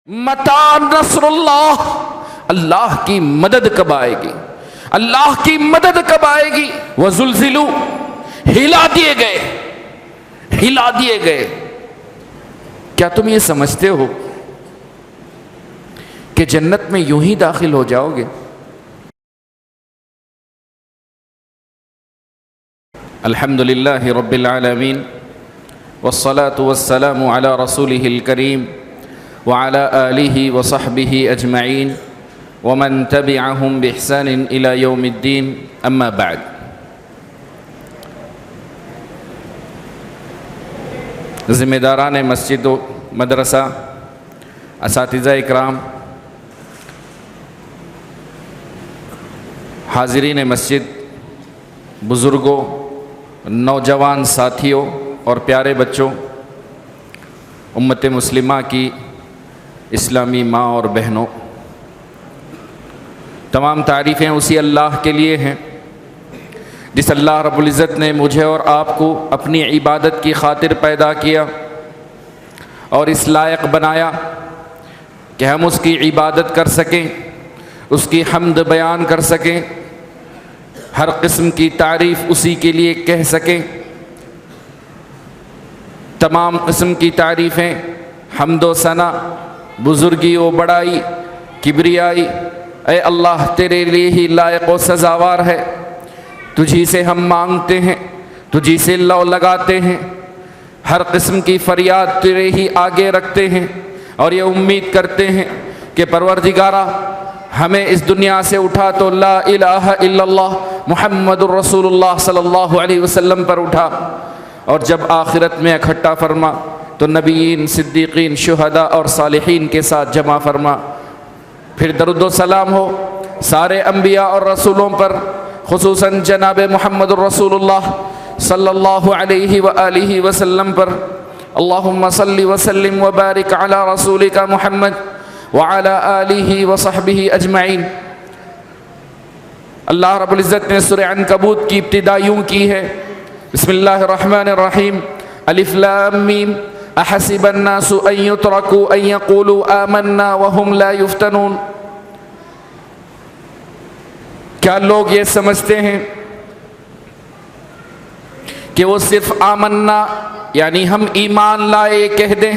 متی نصر اللہ، اللہ کی مدد کب آئے گی، اللہ کی مدد کب آئے گی؟ وزلزلوا، ہلا دیے گئے، ہلا دیے گئے۔ کیا تم یہ سمجھتے ہو کہ جنت میں یوں ہی داخل ہو جاؤ گے؟ الحمدللہ رب العالمین والصلاة والسلام علی رسولہ الکریم وعلی آلہ وصحبہ اجمعین ومن تبعہم بإحسان الی یوم الدین، اما بعد۔ ذمہ داران مسجد و مدرسہ، اساتذہ اکرام، حاضرین مسجد، بزرگوں، نوجوان ساتھیوں اور پیارے بچوں، امت مسلمہ کی اسلامی ماں اور بہنوں، تمام تعریفیں اسی اللہ کے لیے ہیں جس اللہ رب العزت نے مجھے اور آپ کو اپنی عبادت کی خاطر پیدا کیا اور اس لائق بنایا کہ ہم اس کی عبادت کر سکیں، اس کی حمد بیان کر سکیں، ہر قسم کی تعریف اسی کے لیے کہہ سکیں۔ تمام قسم کی تعریفیں، حمد و ثنا، بزرگی و بڑائی، کبریائی، اے اللہ تیرے لیے ہی لائق و سزاوار ہے۔ تجھی سے ہم مانگتے ہیں، تجھی سے لو لگاتے ہیں، ہر قسم کی فریاد تیرے ہی آگے رکھتے ہیں اور یہ امید کرتے ہیں کہ پروردگارا ہمیں اس دنیا سے اٹھا تو لا الہ الا اللہ محمد الرسول اللہ صلی اللہ علیہ وسلم پر اٹھا، اور جب آخرت میں اکٹھا فرما تو نبیین، صدیقین، شہداء اور صالحین کے ساتھ جمع فرما۔ پھر درود و سلام ہو سارے انبیاء اور رسولوں پر، خصوصاً جناب محمد الرسول اللہ صلی اللہ علیہ وآلہ وسلم پر۔ اللہم صلی وسلم وبارک علی رسولک محمد وعلی آلہ وصحبہ اجمعین۔ اللہ رب العزت نے سورہ عنکبوت کی ابتدا یوں کی ہے، بسم اللہ الرحمن الرحیم، الف لام میم، احسب الناس ان یترکوا ان یقولوا آمنا وهم لا یفتنون۔ کیا لوگ یہ سمجھتے ہیں کہ وہ صرف آمنا یعنی ہم ایمان لائے کہہ دیں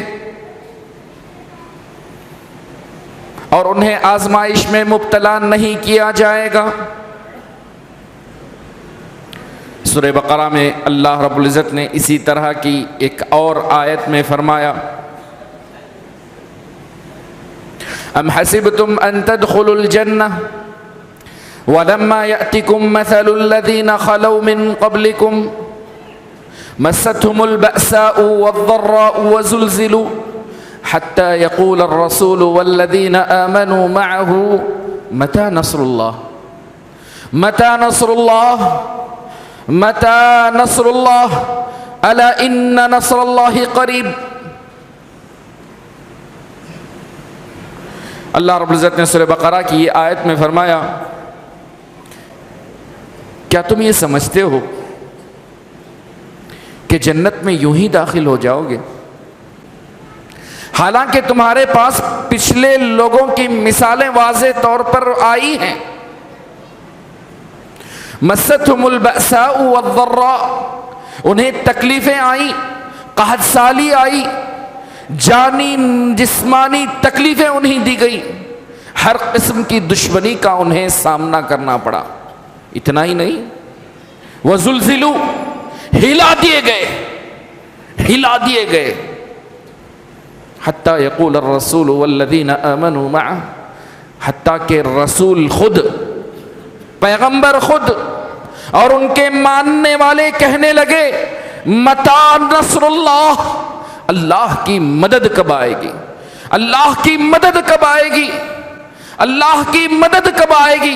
اور انہیں آزمائش میں مبتلا نہیں کیا جائے گا؟ سورہ بقرہ میں اللہ رب العزت نے اسی طرح کی ایک اور آیت میں فرمایا، ام حسبتم ان تدخلوا الجنہ ولما يأتكم مثل الذين خلوا من قبلكم مستهم البأساء والضراء وزلزلوا حتى يقول الرسول والذين آمنوا معه متى نصر الله متى نصر الله متى نصر الله ألا إن نصر الله قريب۔ اللہ رب العزت نے سورہ بقرہ کی یہ آیت میں فرمایا، کیا تم یہ سمجھتے ہو کہ جنت میں یوں ہی داخل ہو جاؤ گے؟ حالانکہ تمہارے پاس پچھلے لوگوں کی مثالیں واضح طور پر آئی ہیں۔ مستہم البأساء والضراء، انہیں تکلیفیں آئیں، قحط سالی آئی، جانی جسمانی تکلیفیں انہیں دی گئی، ہر قسم کی دشمنی کا انہیں سامنا کرنا پڑا۔ اتنا ہی نہیں، وزلزلوا، ہلا دیے گئے، ہلا دیے گئے، حتیٰ یقول الرسول والذین آمنوا معہ، حتیٰ کہ رسول خود، پیغمبر خود اور ان کے ماننے والے کہنے لگے، متی نصر اللہ، اللہ کی مدد کب آئے گی، اللہ کی مدد کب آئے گی، اللہ کی مدد کب آئے گی؟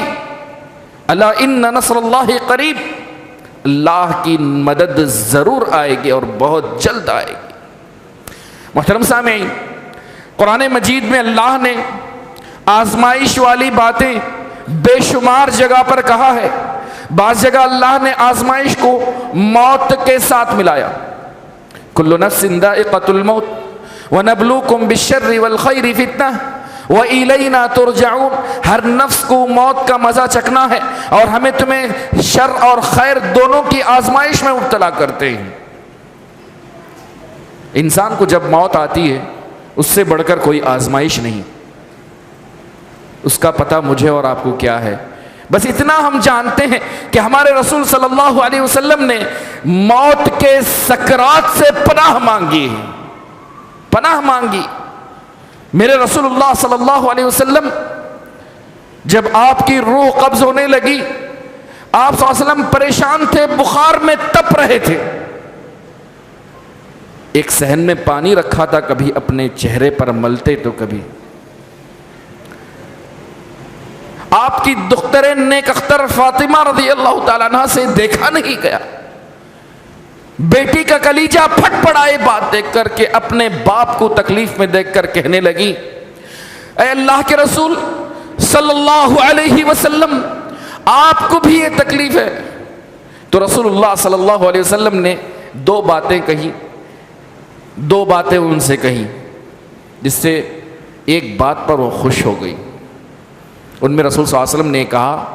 الا ان نصر اللہ قریب، اللہ کی مدد ضرور آئے گی اور بہت جلد آئے گی۔ محترم سامعین، قرآن مجید میں اللہ نے آزمائش والی باتیں بے شمار جگہ پر کہا ہے۔ بعض جگہ اللہ نے آزمائش کو موت کے ساتھ ملایا، کل نفس ذائقۃ الموت، وَنَبْلُوكُمْ بِالشَّرِّ وَالْخَيْرِ فِتْنَةً وَإِلَيْنَا تُرْجَعُونَ. ہر نفس کو موت کا مزہ چکھنا ہے اور ہمیں تمہیں شر اور خیر دونوں کی آزمائش میں مبتلا کرتے ہیں. انسان کو جب موت آتی ہے اس سے بڑھ کر کوئی آزمائش نہیں. اس کا پتہ مجھے اور آپ کو کیا ہے؟ بس اتنا ہم جانتے ہیں کہ ہمارے رسول صلی اللہ علیہ وسلم نے موت کے سکرات سے پناہ مانگی ہے، پناہ مانگی. میرے رسول اللہ صلی اللہ علیہ وسلم جب آپ کی روح قبض ہونے لگی، آپ صلی اللہ علیہ وسلم پریشان تھے، بخار میں تپ رہے تھے. ایک صحن میں پانی رکھا تھا، کبھی اپنے چہرے پر ملتے تو کبھی. آپ کی دختر نیک اختر فاطمہ رضی اللہ تعالیٰ عنہ سے دیکھا نہیں گیا. بیٹی کا کلیجہ پھٹ پڑا یہ بات دیکھ کر کے، اپنے باپ کو تکلیف میں دیکھ کر کہنے لگی اے اللہ کے رسول صلی اللہ علیہ وسلم، آپ کو بھی یہ تکلیف ہے؟ تو رسول اللہ صلی اللہ علیہ وسلم نے دو باتیں کہی، دو باتیں ان سے کہیں جس سے ایک بات پر وہ خوش ہو گئی. ان میں رسول صلی اللہ علیہ وسلم نے کہا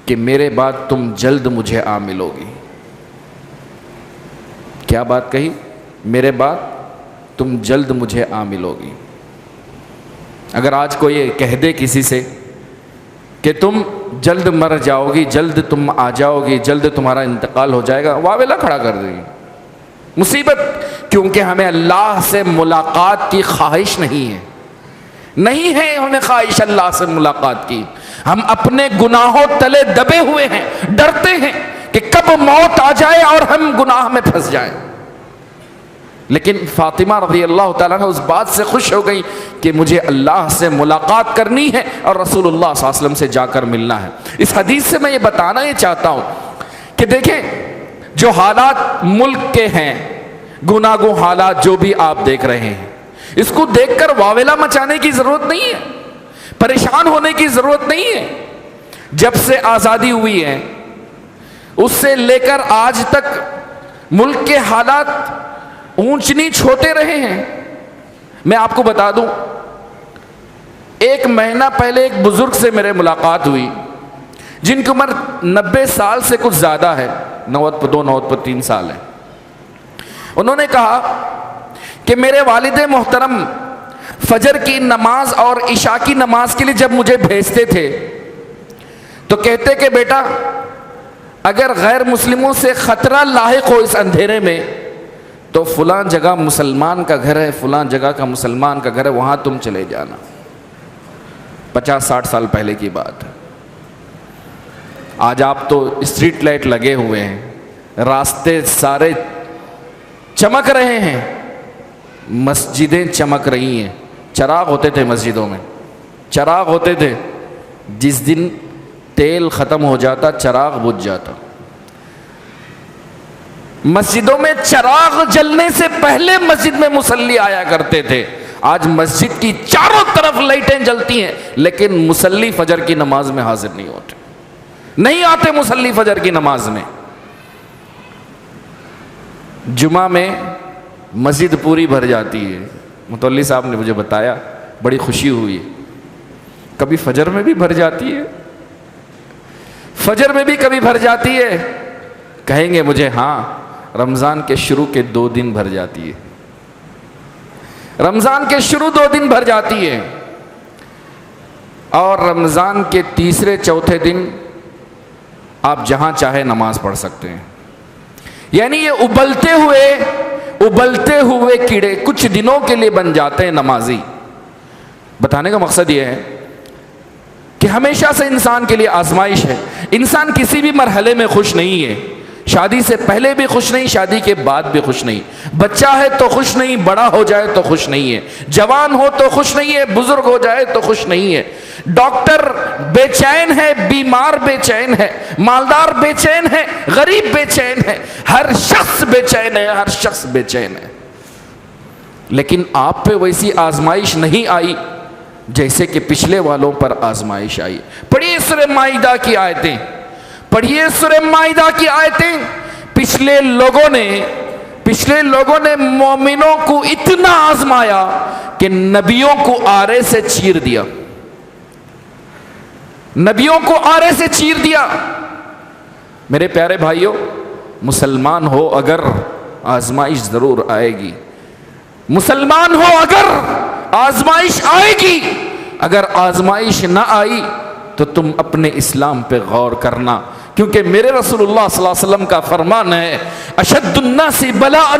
کہ میرے بعد تم جلد مجھے آ ملو گی. کیا بات کہی؟ میرے بعد تم جلد مجھے آ ملو گی. اگر آج کوئی یہ کہہ دے کسی سے کہ تم جلد مر جاؤ گی، جلد تم آ جاؤ گی، جلد تمہارا انتقال ہو جائے گا، واویلا کھڑا کر دے گی. مصیبت، کیونکہ ہمیں اللہ سے ملاقات کی خواہش نہیں ہے، نہیں ہے ہمیں خواہش اللہ سے ملاقات کی. ہم اپنے گناہوں تلے دبے ہوئے ہیں، ڈرتے ہیں کہ کب موت آ جائے اور ہم گناہ میں پھنس جائیں. لیکن فاطمہ رضی اللہ تعالیٰ عنہ اس بات سے خوش ہو گئی کہ مجھے اللہ سے ملاقات کرنی ہے اور رسول اللہ صلی اللہ علیہ وسلم سے جا کر ملنا ہے. اس حدیث سے میں یہ بتانا یہ چاہتا ہوں کہ دیکھیں جو حالات ملک کے ہیں، گناہ گو حالات جو بھی آپ دیکھ رہے ہیں، اس کو دیکھ کر واویلا مچانے کی ضرورت نہیں ہے، پریشان ہونے کی ضرورت نہیں ہے. جب سے آزادی ہوئی ہے اس سے لے کر آج تک ملک کے حالات اونچ نیچ ہوتے رہے ہیں. میں آپ کو بتا دوں، ایک مہینہ پہلے ایک بزرگ سے میرے ملاقات ہوئی جن کی عمر 90 سال سے کچھ زیادہ ہے، 92 93 سال ہے. انہوں نے کہا کہ میرے والد محترم فجر کی نماز اور عشاء کی نماز کے لیے جب مجھے بھیجتے تھے تو کہتے کہ بیٹا اگر غیر مسلموں سے خطرہ لاحق ہو اس اندھیرے میں تو فلاں جگہ مسلمان کا گھر ہے، فلاں جگہ کا مسلمان کا گھر ہے، وہاں تم چلے جانا. 50-60 سال پہلے کی بات ہے. آج آپ تو اسٹریٹ لائٹ لگے ہوئے ہیں، راستے سارے چمک رہے ہیں، مسجدیں چمک رہی ہیں. چراغ ہوتے تھے مسجدوں میں، چراغ ہوتے تھے، جس دن تیل ختم ہو جاتا چراغ بجھ جاتا. مسجدوں میں چراغ جلنے سے پہلے مسجد میں مصلی آیا کرتے تھے. آج مسجد کی چاروں طرف لائٹیں جلتی ہیں لیکن مصلی فجر کی نماز میں حاضر نہیں ہوتے، نہیں آتے مصلی فجر کی نماز میں. جمعہ میں مسجد پوری بھر جاتی ہے. متولی صاحب نے مجھے بتایا، بڑی خوشی ہوئی. کبھی فجر میں بھی بھر جاتی ہے، فجر میں بھی کبھی بھر جاتی ہے. کہیں گے مجھے ہاں رمضان کے شروع کے 2 دن بھر جاتی ہے، رمضان کے شروع 2 دن بھر جاتی ہے اور رمضان کے تیسرے چوتھے دن آپ جہاں چاہے نماز پڑھ سکتے ہیں. یعنی یہ ابلتے ہوئے کیڑے کچھ دنوں کے لیے بن جاتے ہیں نمازی. بتانے کا مقصد یہ ہے کہ ہمیشہ سے انسان کے لیے آزمائش ہے. انسان کسی بھی مرحلے میں خوش نہیں ہے. شادی سے پہلے بھی خوش نہیں، شادی کے بعد بھی خوش نہیں. بچہ ہے تو خوش نہیں، بڑا ہو جائے تو خوش نہیں ہے، جوان ہو تو خوش نہیں ہے، بزرگ ہو جائے تو خوش نہیں ہے. ڈاکٹر بے چین ہے، بیمار بے چین ہے، مالدار بے چین ہے، غریب بے چین ہے، ہر شخص بے چین ہے، ہر شخص بے چین ہے. لیکن آپ پہ ویسی آزمائش نہیں آئی جیسے کہ پچھلے والوں پر آزمائش آئی. پڑھیے سورہ مائدہ کی آیتیں، پڑھیے سورہ مائدہ کی آیتیں. پچھلے لوگوں نے پچھلے لوگوں نے مومنوں کو اتنا آزمایا کہ نبیوں کو آرے سے چیر دیا، نبیوں کو آرے سے چیر دیا۔ میرے پیارے بھائیوں، مسلمان ہو اگر آزمائش ضرور آئے گی، مسلمان ہو اگر آزمائش آئے گی، اگر آزمائش نہ آئی تو تم اپنے اسلام پہ غور کرنا، کیونکہ میرے رسول اللہ صلی اللہ علیہ وسلم کا فرمان ہے اشد الناس بلاء،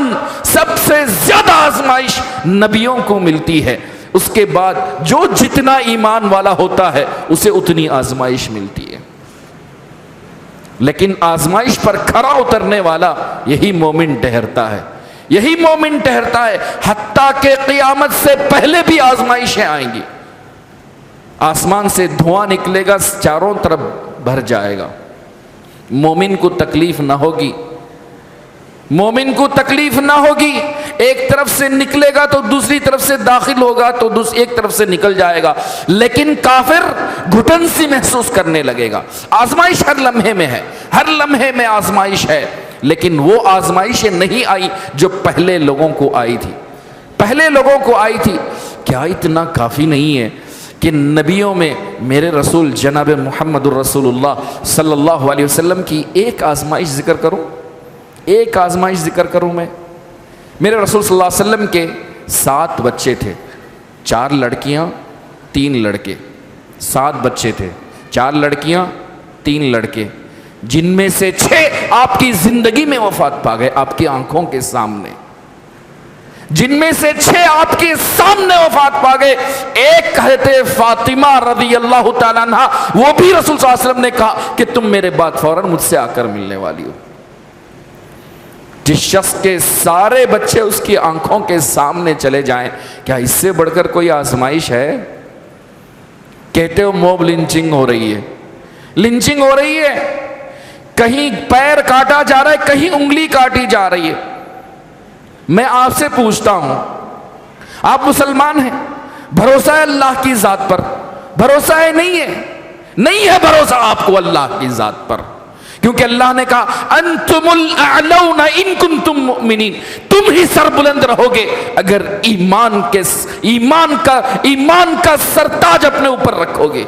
سب سے زیادہ آزمائش نبیوں کو ملتی ہے، اس کے بعد جو جتنا ایمان والا ہوتا ہے اسے اتنی آزمائش ملتی ہے، لیکن آزمائش پر کھرا اترنے والا یہی مومن ٹھہرتا ہے، یہی مومن ٹھہرتا ہے، حتیٰ کہ قیامت سے پہلے بھی آزمائشیں آئیں گی، آسمان سے دھواں نکلے گا، چاروں طرف بھر جائے گا، مومن کو تکلیف نہ ہوگی، مومن کو تکلیف نہ ہوگی، ایک طرف سے نکلے گا تو دوسری طرف سے داخل ہوگا تو ایک طرف سے نکل جائے گا، لیکن کافر گھٹن سی محسوس کرنے لگے گا۔ آزمائش ہر لمحے میں ہے، ہر لمحے میں آزمائش ہے، لیکن وہ آزمائشیں نہیں آئی جو پہلے لوگوں کو آئی تھی، پہلے لوگوں کو آئی تھی۔ کیا اتنا کافی نہیں ہے کہ نبیوں میں میرے رسول جناب محمد الرسول اللہ صلی اللہ علیہ وسلم کی ایک آزمائش ذکر کروں، ایک آزمائش ذکر کروں میں؟ میرے رسول صلی اللہ علیہ وسلم کے 7 بچے تھے، 4 لڑکیاں 3 لڑکے، 7 بچے تھے، 4 لڑکیاں 3 لڑکے، جن میں سے 6 آپ کی زندگی میں وفات پا گئے، آپ کی آنکھوں کے سامنے، جن میں سے 6 آپ کے سامنے وفات پا گئے۔ ایک حضرت فاطمہ رضی اللہ تعالیٰ عنہ، وہ بھی رسول صلی اللہ علیہ وسلم نے کہا کہ تم میرے بعد فوراً مجھ سے آ کر ملنے والی ہو۔ جس شخص کے سارے بچے اس کی آنکھوں کے سامنے چلے جائیں، کیا اس سے بڑھ کر کوئی آزمائش ہے؟ کہتے ہو موب لنچنگ ہو رہی ہے، لنچنگ ہو رہی ہے، کہیں پیر کاٹا جا رہا ہے، کہیں انگلی کاٹی جا رہی ہے۔ میں آپ سے پوچھتا ہوں، آپ مسلمان ہیں، بھروسہ ہے اللہ کی ذات پر؟ بھروسہ ہے؟ نہیں ہے، نہیں ہے بھروسہ آپ کو اللہ کی ذات پر، کیونکہ اللہ نے کہا انتم الاعلون ان کنتم مؤمنین، تم ہی سربلند رہو گے اگر ایمان کا سرتاج اپنے اوپر رکھو گے،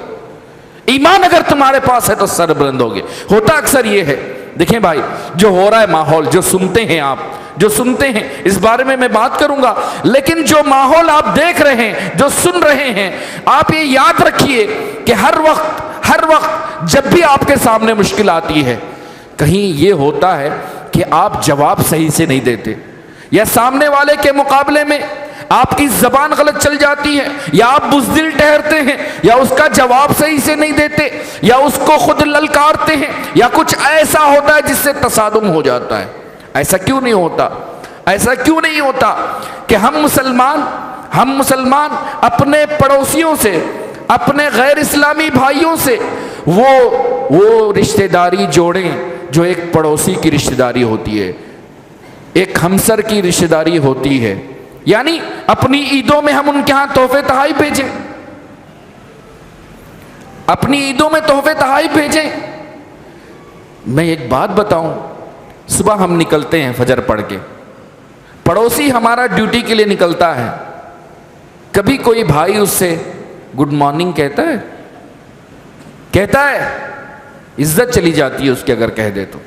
ایمان اگر تمہارے پاس ہے تو سربلند ہوگے۔ ہوتا اکثر یہ ہے، دیکھیں بھائی، جو ہو رہا ہے ماحول، جو سنتے ہیں آپ، جو سنتے ہیں، اس بارے میں بات کروں گا، لیکن جو ماحول آپ دیکھ رہے ہیں، جو سن رہے ہیں، آپ یہ یاد رکھیے کہ ہر وقت جب بھی آپ کے سامنے مشکل آتی ہے، کہیں یہ ہوتا ہے کہ آپ جواب صحیح سے نہیں دیتے، یا سامنے والے کے مقابلے میں آپ کی زبان غلط چل جاتی ہے، یا آپ بزدل ٹھہرتے ہیں، یا اس کا جواب صحیح سے نہیں دیتے، یا اس کو خود للکارتے ہیں، یا کچھ ایسا ہوتا ہے جس سے تصادم ہو جاتا ہے۔ ایسا کیوں نہیں ہوتا؟ ایسا کیوں نہیں ہوتا کہ ہم مسلمان اپنے پڑوسیوں سے، اپنے غیر اسلامی بھائیوں سے وہ رشتہ داری جوڑیں جو ایک پڑوسی کی رشتہ داری ہوتی ہے، ایک ہمسر کی رشتہ داری ہوتی ہے، یعنی اپنی عیدوں میں ہم ان کے ہاں تحفے تحائف بھیجیں، اپنی عیدوں میں تحفے تحائف بھیجیں۔ میں ایک بات بتاؤں، صبح ہم نکلتے ہیں فجر پڑھ کے، پڑوسی ہمارا ڈیوٹی کے لیے نکلتا ہے، کبھی کوئی بھائی اس سے گڈ مارننگ کہتا ہے؟ کہتا ہے؟ عزت چلی جاتی ہے اس کے اگر کہہ دے تو۔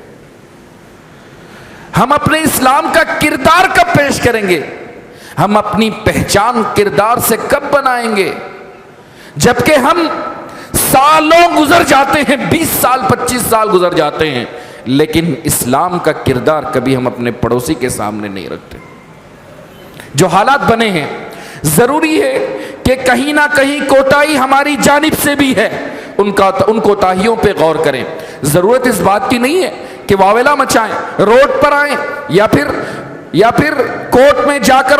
ہم اپنے اسلام کا کردار کب پیش کریں گے؟ ہم اپنی پہچان کردار سے کب بنائیں گے؟ جبکہ ہم سالوں گزر جاتے ہیں، 20 سال 25 سال گزر جاتے ہیں، لیکن اسلام کا کردار کبھی ہم اپنے پڑوسی کے سامنے نہیں رکھتے۔ جو حالات بنے ہیں، ضروری ہے کہ کہیں نہ کہیں کوتاہی ہماری جانب سے بھی ہے، ان کوتاہیوں پہ غور کریں۔ ضرورت اس بات کی نہیں ہے کہ واویلا مچائیں، روڈ پر آئیں، یا پھر کورٹ میں جا کر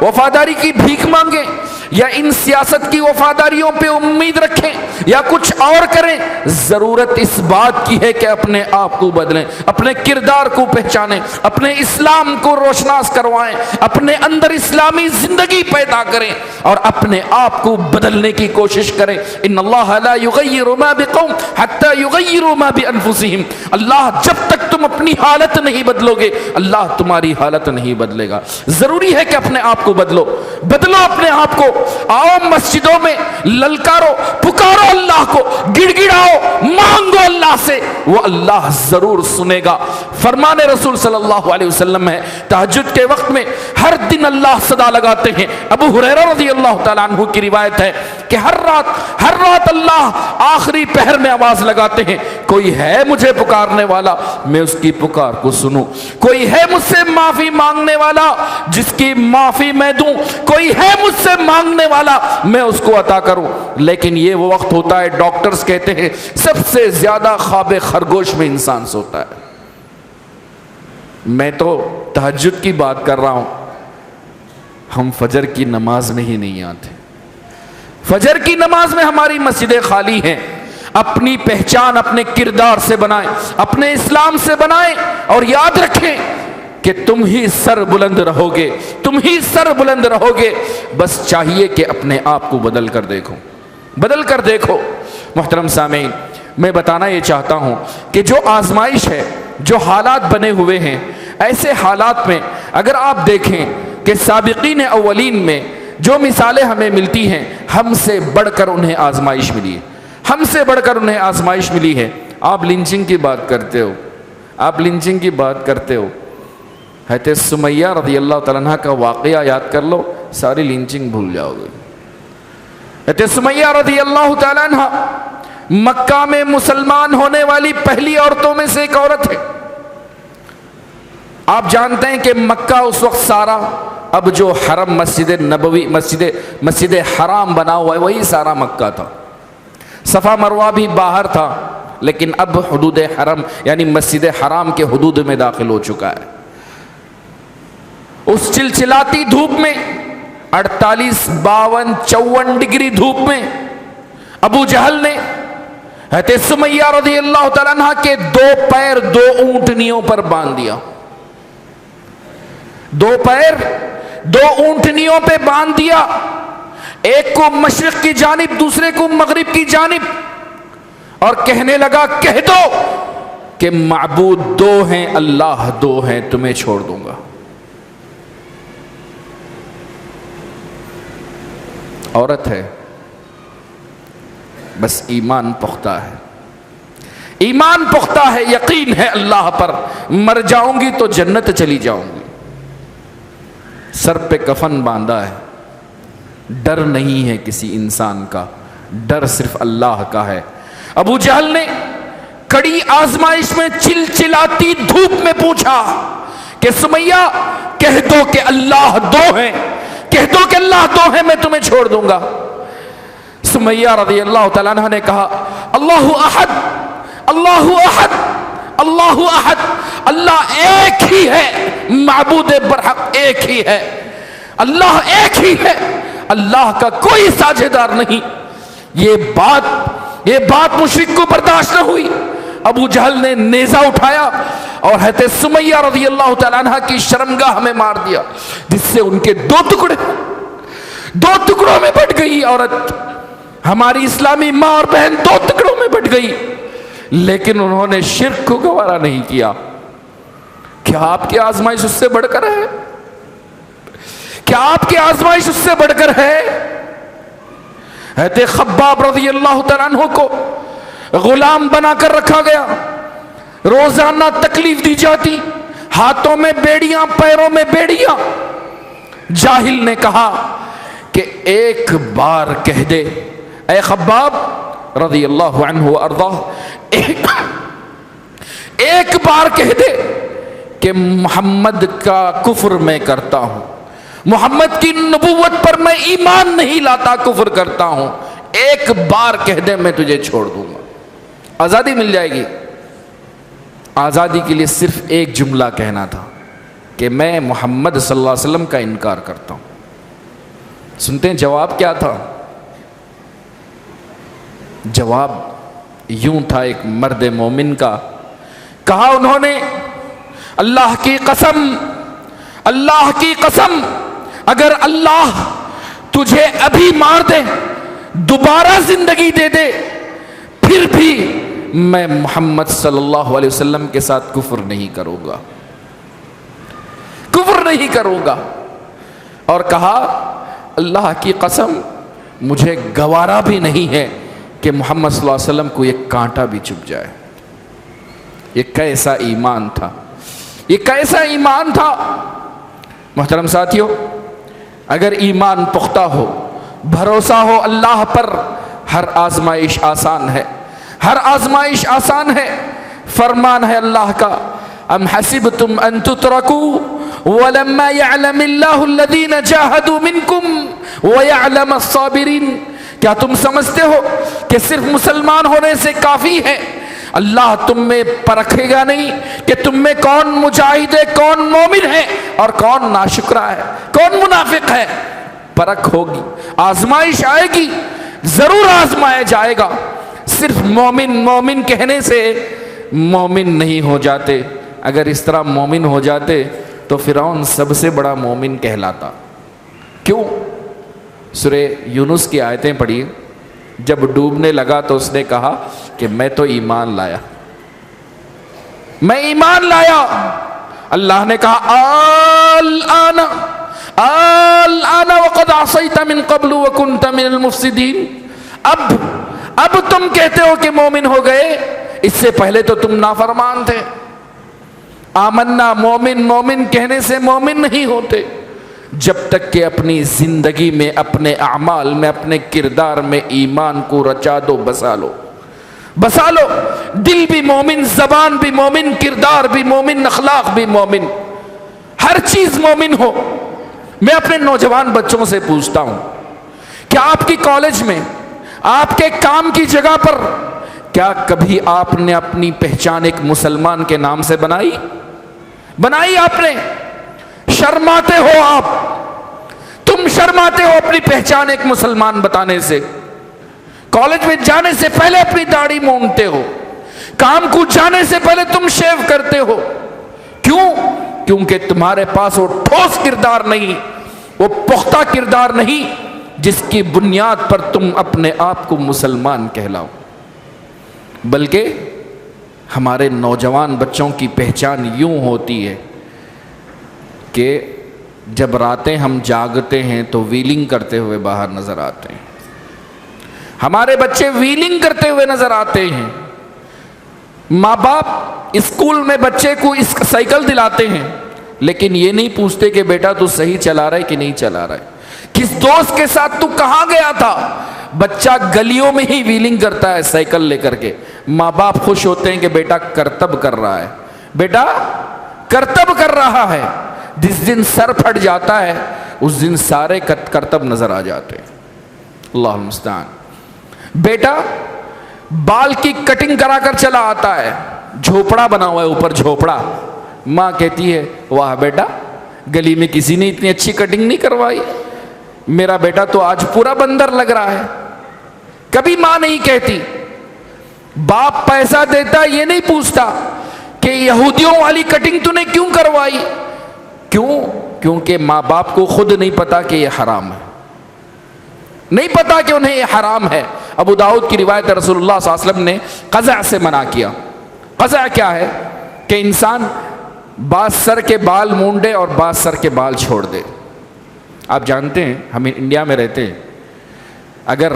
وفاداری کی بھیک مانگیں، یا ان سیاست کی وفاداریوں پہ امید رکھیں یا کچھ اور کریں، ضرورت اس بات کی ہے کہ اپنے آپ کو بدلیں، اپنے کردار کو پہچانیں، اپنے اسلام کو روشناس کروائیں، اپنے اندر اسلامی زندگی پیدا کریں اور اپنے آپ کو بدلنے کی کوشش کریں۔ ان اللہ لا یغیر ما بقوم حتی یغیروا ما بانفسہم، اللہ جب تک تم اپنی حالت نہیں بدلو گے اللہ تمہاری حالت نہیں بدلے گا۔ ضروری ہے کہ اپنے آپ کو بدلو اپنے آپ کو، آؤ مسجدوں میں للکارو، پکارو اللہ کو، گڑ گڑاؤ، مانگو اللہ سے، وہ اللہ ضرور سنے گا۔ فرمان رسول صلی اللہ علیہ وسلم ہے تہجد کے وقت میں ہر دن اللہ صدا لگاتے ہیں۔ ابو ہریرہ رضی اللہ تعالیٰ عنہ کی روایت ہے کہ ہر رات اللہ آخری پہر میں آواز لگاتے ہیں، کوئی ہے مجھے پکارنے والا میں اس کی پکار کو سنوں، کوئی ہے مجھ سے معافی مانگنے والا جس کی معافی میں دوں، کوئی ہے مجھ سے مانگنے والا میں اس کو عطا کروں۔ لیکن یہ وہ وقت ہوتا ہے، ڈاکٹرز کہتے ہیں سب سے زیادہ خواب خرگوش میں انسان سوتا ہے۔ میں تو تہجد کی بات کر رہا ہوں، ہم فجر کی نماز میں ہی نہیں آتے۔ فجر کی نماز میں ہماری مسجدیں خالی ہیں۔ اپنی پہچان اپنے کردار سے بنائیں، اپنے اسلام سے بنائیں اور یاد رکھیں کہ تم ہی سر بلند رہو گے، تم ہی سر بلند رہو گے۔ بس چاہیے کہ اپنے آپ کو بدل کر دیکھو۔ محترم سامعین، میں بتانا یہ چاہتا ہوں کہ جو آزمائش ہے، جو حالات بنے ہوئے ہیں، ایسے حالات میں اگر آپ دیکھیں کہ سابقین اولین میں جو مثالیں ہمیں ملتی ہیں، ہم سے بڑھ کر انہیں آزمائش ملی ہے۔ آپ لنچنگ کی بات کرتے ہو، حضرت سمیہ رضی اللہ تعالیٰ عنہ کا واقعہ یاد کر لو، ساری لنچنگ بھول جاؤ گے۔ حضرت سمیہ رضی اللہ تعالیٰ عنہ مکہ میں مسلمان ہونے والی پہلی عورتوں میں سے ایک عورت ہے۔ آپ جانتے ہیں کہ مکہ اس وقت سارا، اب جو حرم مسجد نبوی مسجد حرام بنا ہوا ہے وہی سارا مکہ تھا، صفا مروہ بھی باہر تھا، لیکن اب حدود حرم یعنی مسجد حرام کے حدود میں داخل ہو چکا ہے۔ اس چلچلاتی دھوپ میں 48 52 54 ڈگری دھوپ میں ابو جہل نے حضرت سمیہ رضی اللہ تعالیٰ عنہ کے 2 پیر 2 اونٹنیوں پر باندھ دیا، 2 پیر 2 اونٹنیوں پہ باندھ دیا، ایک کو مشرق کی جانب دوسرے کو مغرب کی جانب، اور کہنے لگا کہہ دو کہ معبود 2 ہیں، اللہ 2 ہیں، تمہیں چھوڑ دوں گا۔ عورت ہے، بس ایمان پختہ ہے، یقین ہے اللہ پر، مر جاؤں گی تو جنت چلی جاؤں گی، سر پہ کفن باندھا ہے، ڈر نہیں ہے کسی انسان کا، ڈر صرف اللہ کا ہے۔ ابو جہل نے کڑی آزمائش میں چلچلاتی دھوپ میں پوچھا کہ سمیہ کہہ دو کہ اللہ 2 ہیں، کہہ دو کہ اللہ 2 ہیں، میں تمہیں چھوڑ دوں گا۔ سمیہ رضی اللہ تعالیٰ عنہ نے کہا اللہ احد اللہ احد اللہ احد، اللہ ایک ہی ہے، معبود برحق ایک ہی ہے، اللہ ایک ہی ہے، اللہ کا کوئی ساجھیدار نہیں۔ یہ بات مشرک کو برداشت نہ ہوئی، ابو جہل نے نیزہ اٹھایا اور حضرت سمیہ رضی اللہ تعالیٰ عنہ کی شرمگاہ میں مار دیا، جس سے ان کے 2 ٹکڑوں میں بٹ گئی عورت، ہماری اسلامی ماں اور بہن 2 ٹکڑوں میں بٹ گئی، لیکن انہوں نے شرک کو گوارا نہیں کیا۔ کیا آپ کی آزمائش اس سے بڑھ کر ہے؟ کیا آپ کی آزمائش اس سے بڑھ کر ہے؟ حضرت خباب رضی اللہ تعالیٰ عنہ کو غلام بنا کر رکھا گیا، روزانہ تکلیف دی جاتی، ہاتھوں میں بیڑیاں پیروں میں بیڑیاں۔ جاہل نے کہا کہ ایک بار کہہ دے اے خباب رضی اللہ عنہ وارضاہ، ایک بار کہہ دے کہ محمد کا کفر میں کرتا ہوں، محمد کی نبوت پر میں ایمان نہیں لاتا، کفر کرتا ہوں، ایک بار کہہ دے میں تجھے چھوڑ دوں گا، آزادی مل جائے گی۔ آزادی کے لیے صرف ایک جملہ کہنا تھا کہ میں محمد صلی اللہ علیہ وسلم کا انکار کرتا ہوں، سنتے ہیں جواب کیا تھا؟ جواب یوں تھا ایک مرد مومن کا، کہا انہوں نے اللہ کی قسم، اللہ کی قسم، اگر اللہ تجھے ابھی مار دے، دوبارہ زندگی دے دے، پھر بھی میں محمد صلی اللہ علیہ وسلم کے ساتھ کفر نہیں کروں گا، کفر نہیں کروں گا۔ اور کہا اللہ کی قسم مجھے گوارا بھی نہیں ہے کہ محمد صلی اللہ علیہ وسلم کو ایک کانٹا بھی چبھ جائے۔ یہ کیسا ایمان تھا، یہ کیسا ایمان تھا۔ محترم ساتھیو، اگر ایمان پختہ ہو، بھروسہ ہو اللہ پر، ہر آزمائش آسان ہے، ہر آزمائش آسان ہے۔ فرمان ہے اللہ کا، ام حسبتم ان تترکوا ولما يعلم الله الذين جاهدوا منكم ويعلم الصابرين، کیا تم سمجھتے ہو کہ صرف مسلمان ہونے سے کافی ہے؟ اللہ تم میں پرکھے گا نہیں کہ تم میں کون مجاہد ہے، کون مومن ہے اور کون ناشکرا ہے، کون منافق ہے؟ پرکھ ہوگی، آزمائش آئے گی، ضرور آزمایا جائے گا۔ صرف مومن مومن کہنے سے مومن نہیں ہو جاتے۔ اگر اس طرح مومن ہو جاتے تو فرعون سب سے بڑا مومن کہلاتا۔ کیوں؟ سورہ یونس کی آیتیں پڑھیے، جب ڈوبنے لگا تو اس نے کہا کہ میں تو ایمان لایا، میں ایمان لایا۔ اللہ نے کہا الآن الآن وقد عصیت من قبل وکنت من المفسدین، اب تم کہتے ہو کہ مومن ہو گئے، اس سے پہلے تو تم نافرمان تھے۔ آمنا، مومن مومن کہنے سے مومن نہیں ہوتے جب تک کہ اپنی زندگی میں، اپنے اعمال میں، اپنے کردار میں ایمان کو رچا دو، بسا لو، بسا لو۔ دل بھی مومن، زبان بھی مومن، کردار بھی مومن، اخلاق بھی مومن، ہر چیز مومن ہو۔ میں اپنے نوجوان بچوں سے پوچھتا ہوں، کیا آپ کی کالج میں، آپ کے کام کی جگہ پر، کیا کبھی آپ نے اپنی پہچان ایک مسلمان کے نام سے بنائی؟ بنائی آپ نے؟ شرماتے ہو آپ، تم شرماتے ہو اپنی پہچان ایک مسلمان بتانے سے۔ کالج میں جانے سے پہلے اپنی داڑھی مونڈتے ہو، کام کو جانے سے پہلے تم شیو کرتے ہو۔ کیوں؟ کیونکہ تمہارے پاس وہ ٹھوس کردار نہیں، وہ پختہ کردار نہیں جس کی بنیاد پر تم اپنے آپ کو مسلمان کہلاؤ۔ بلکہ ہمارے نوجوان بچوں کی پہچان یوں ہوتی ہے کہ جب راتیں ہم جاگتے ہیں تو ویلنگ کرتے ہوئے باہر نظر آتے ہیں۔ ہمارے بچے ویلنگ کرتے ہوئے نظر آتے ہیں۔ ماں باپ اسکول میں بچے کو اس سائیکل دلاتے ہیں، لیکن یہ نہیں پوچھتے کہ بیٹا تو صحیح چلا رہا ہے کہ نہیں چلا رہا ہے، کس دوست کے ساتھ تو کہاں گیا تھا۔ بچہ گلیوں میں ہی ویلنگ کرتا ہے سائیکل لے کر کے۔ ماں باپ خوش ہوتے ہیں کہ بیٹا کرتب کر رہا ہے، بیٹا کرتب کر رہا ہے۔ جس دن سر پھٹ جاتا ہے اس دن سارے کرتب نظر آ جاتے ہیں۔ اللہ المستعان۔ بیٹا بال کی کٹنگ کرا کر چلا آتا ہے، جھوپڑا بنا ہوا ہے اوپر، جھوپڑا۔ ماں کہتی ہے واہ بیٹا، گلی میں کسی نے اتنی اچھی کٹنگ نہیں کروائی، میرا بیٹا تو آج پورا بندر لگ رہا ہے۔ کبھی ماں نہیں کہتی۔ باپ پیسہ دیتا یہ نہیں پوچھتا کہ یہودیوں والی کٹنگ تو نے کیوں کروائی۔ کیوں؟ کیونکہ ماں باپ کو خود نہیں پتا کہ یہ حرام ہے، نہیں پتا کہ انہیں یہ حرام ہے۔ ابو داؤد کی روایت رسول اللہ صلی اللہ علیہ وسلم نے قزع سے منع کیا۔ قزع کیا ہے؟ کہ انسان بعض سر کے بال مونڈے اور بعض سر کے بال چھوڑ دے۔ آپ جانتے ہیں ہم انڈیا میں رہتے ہیں، اگر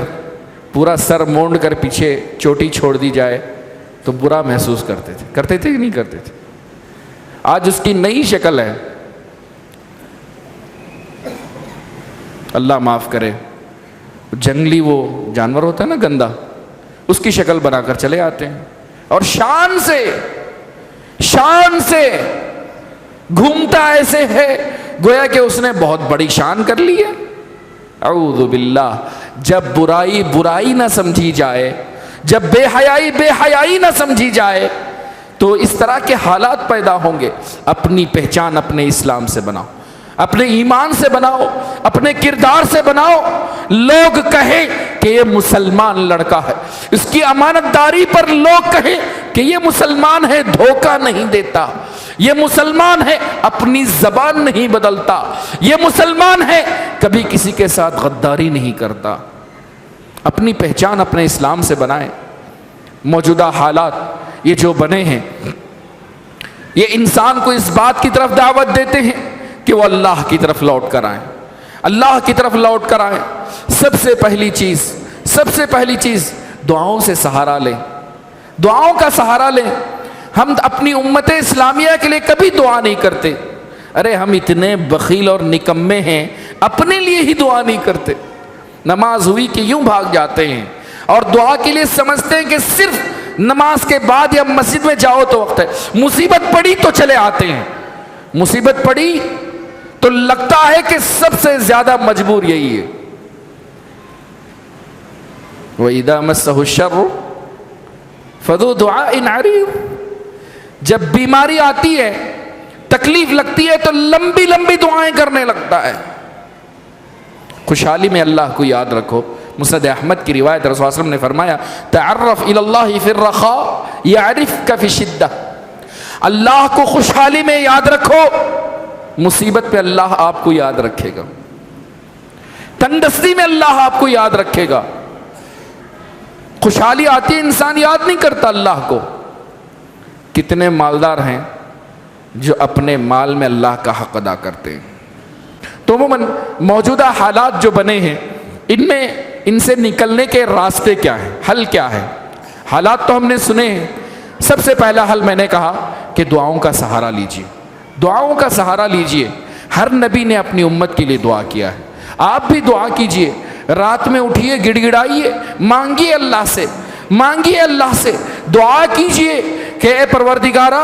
پورا سر مونڈ کر پیچھے چوٹی چھوڑ دی جائے تو برا محسوس کرتے تھے کہ نہیں کرتے تھے؟ آج اس کی نئی شکل ہے، اللہ معاف کرے، جنگلی وہ جانور ہوتا ہے نا گندا، اس کی شکل بنا کر چلے آتے ہیں اور شان سے گھومتا ایسے ہے گویا کہ اس نے بہت بڑی شان کر لی ہے۔ اعوذ باللہ۔ جب برائی برائی نہ سمجھی جائے، جب بے حیائی بے حیائی نہ سمجھی جائے تو اس طرح کے حالات پیدا ہوں گے۔ اپنی پہچان اپنے اسلام سے بناؤ، اپنے ایمان سے بناؤ، اپنے کردار سے بناؤ، لوگ کہیں کہ یہ مسلمان لڑکا ہے، اس کی امانت داری پر لوگ کہیں کہ یہ مسلمان ہے، دھوکہ نہیں دیتا، یہ مسلمان ہے، اپنی زبان نہیں بدلتا، یہ مسلمان ہے، کبھی کسی کے ساتھ غداری نہیں کرتا۔ اپنی پہچان اپنے اسلام سے بنائیں۔ موجودہ حالات یہ جو بنے ہیں، یہ انسان کو اس بات کی طرف دعوت دیتے ہیں کہ وہ اللہ کی طرف لوٹ کر آئیں، اللہ کی طرف لوٹ کر آئیں۔ سب سے پہلی چیز دعاؤں سے سہارا لیں، دعاؤں کا سہارا لیں۔ ہم اپنی امت اسلامیہ کے لیے کبھی دعا نہیں کرتے۔ ارے ہم اتنے بخیل اور نکمے ہیں، اپنے لیے ہی دعا نہیں کرتے۔ نماز ہوئی کہ یوں بھاگ جاتے ہیں اور دعا کے لیے سمجھتے ہیں کہ صرف نماز کے بعد یا مسجد میں جاؤ تو وقت ہے، مصیبت پڑی تو چلے آتے ہیں، مصیبت پڑی تو لگتا ہے کہ سب سے زیادہ مجبور یہی ہے۔ وَإِذَا مَسَّهُ الشَّرُّ فَذُو دُعَاءٍ عَرِيضٍ، جب بیماری آتی ہے، تکلیف لگتی ہے تو لمبی لمبی دعائیں کرنے لگتا ہے۔ خوشحالی میں اللہ کو یاد رکھو۔ مسند احمد کی روایت، رسول اللہ صلی اللہ علیہ وسلم نے فرمایا تعرف الی اللہ فی الرخاء یعرفک فی الشدہ، اللہ کو خوشحالی میں یاد رکھو، مصیبت پہ اللہ آپ کو یاد رکھے گا، تندرستی میں اللہ آپ کو یاد رکھے گا۔ خوشحالی آتی ہے انسان یاد نہیں کرتا اللہ کو۔ کتنے مالدار ہیں جو اپنے مال میں اللہ کا حق ادا کرتے ہیں۔ تو عموماً موجودہ حالات جو بنے ہیں، ان سے نکلنے کے راستے کیا ہیں، حل کیا ہے؟ حالات تو ہم نے سنے ہیں۔ سب سے پہلا حل میں نے کہا کہ دعاؤں کا سہارا لیجیے، دعاؤں کا سہارا لیجیے۔ ہر نبی نے اپنی امت کے لیے دعا کیا ہے، آپ بھی دعا کیجیے۔ رات میں اٹھیے، گڑ گڑائیے، مانگیے اللہ سے، مانگیے اللہ سے، دعا کیجیے کہ اے پروردگارا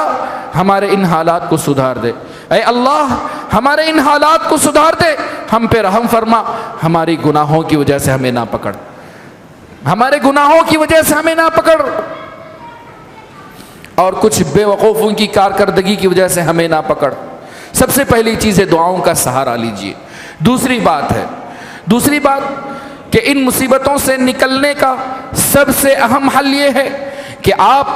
ہمارے ان حالات کو سدھار دے، اے اللہ ہمارے ان حالات کو سدھار دے، ہم پہ رحم فرما، ہماری گناہوں کی وجہ سے ہمیں نہ پکڑ، ہمارے گناہوں کی وجہ سے ہمیں نہ پکڑ، اور کچھ بے وقوفوں کی کارکردگی کی وجہ سے ہمیں نہ پکڑ۔ سب سے پہلی چیز ہے دعاؤں کا سہارا لیجیے۔ دوسری بات کہ ان مصیبتوں سے نکلنے کا سب سے اہم حل یہ ہے کہ آپ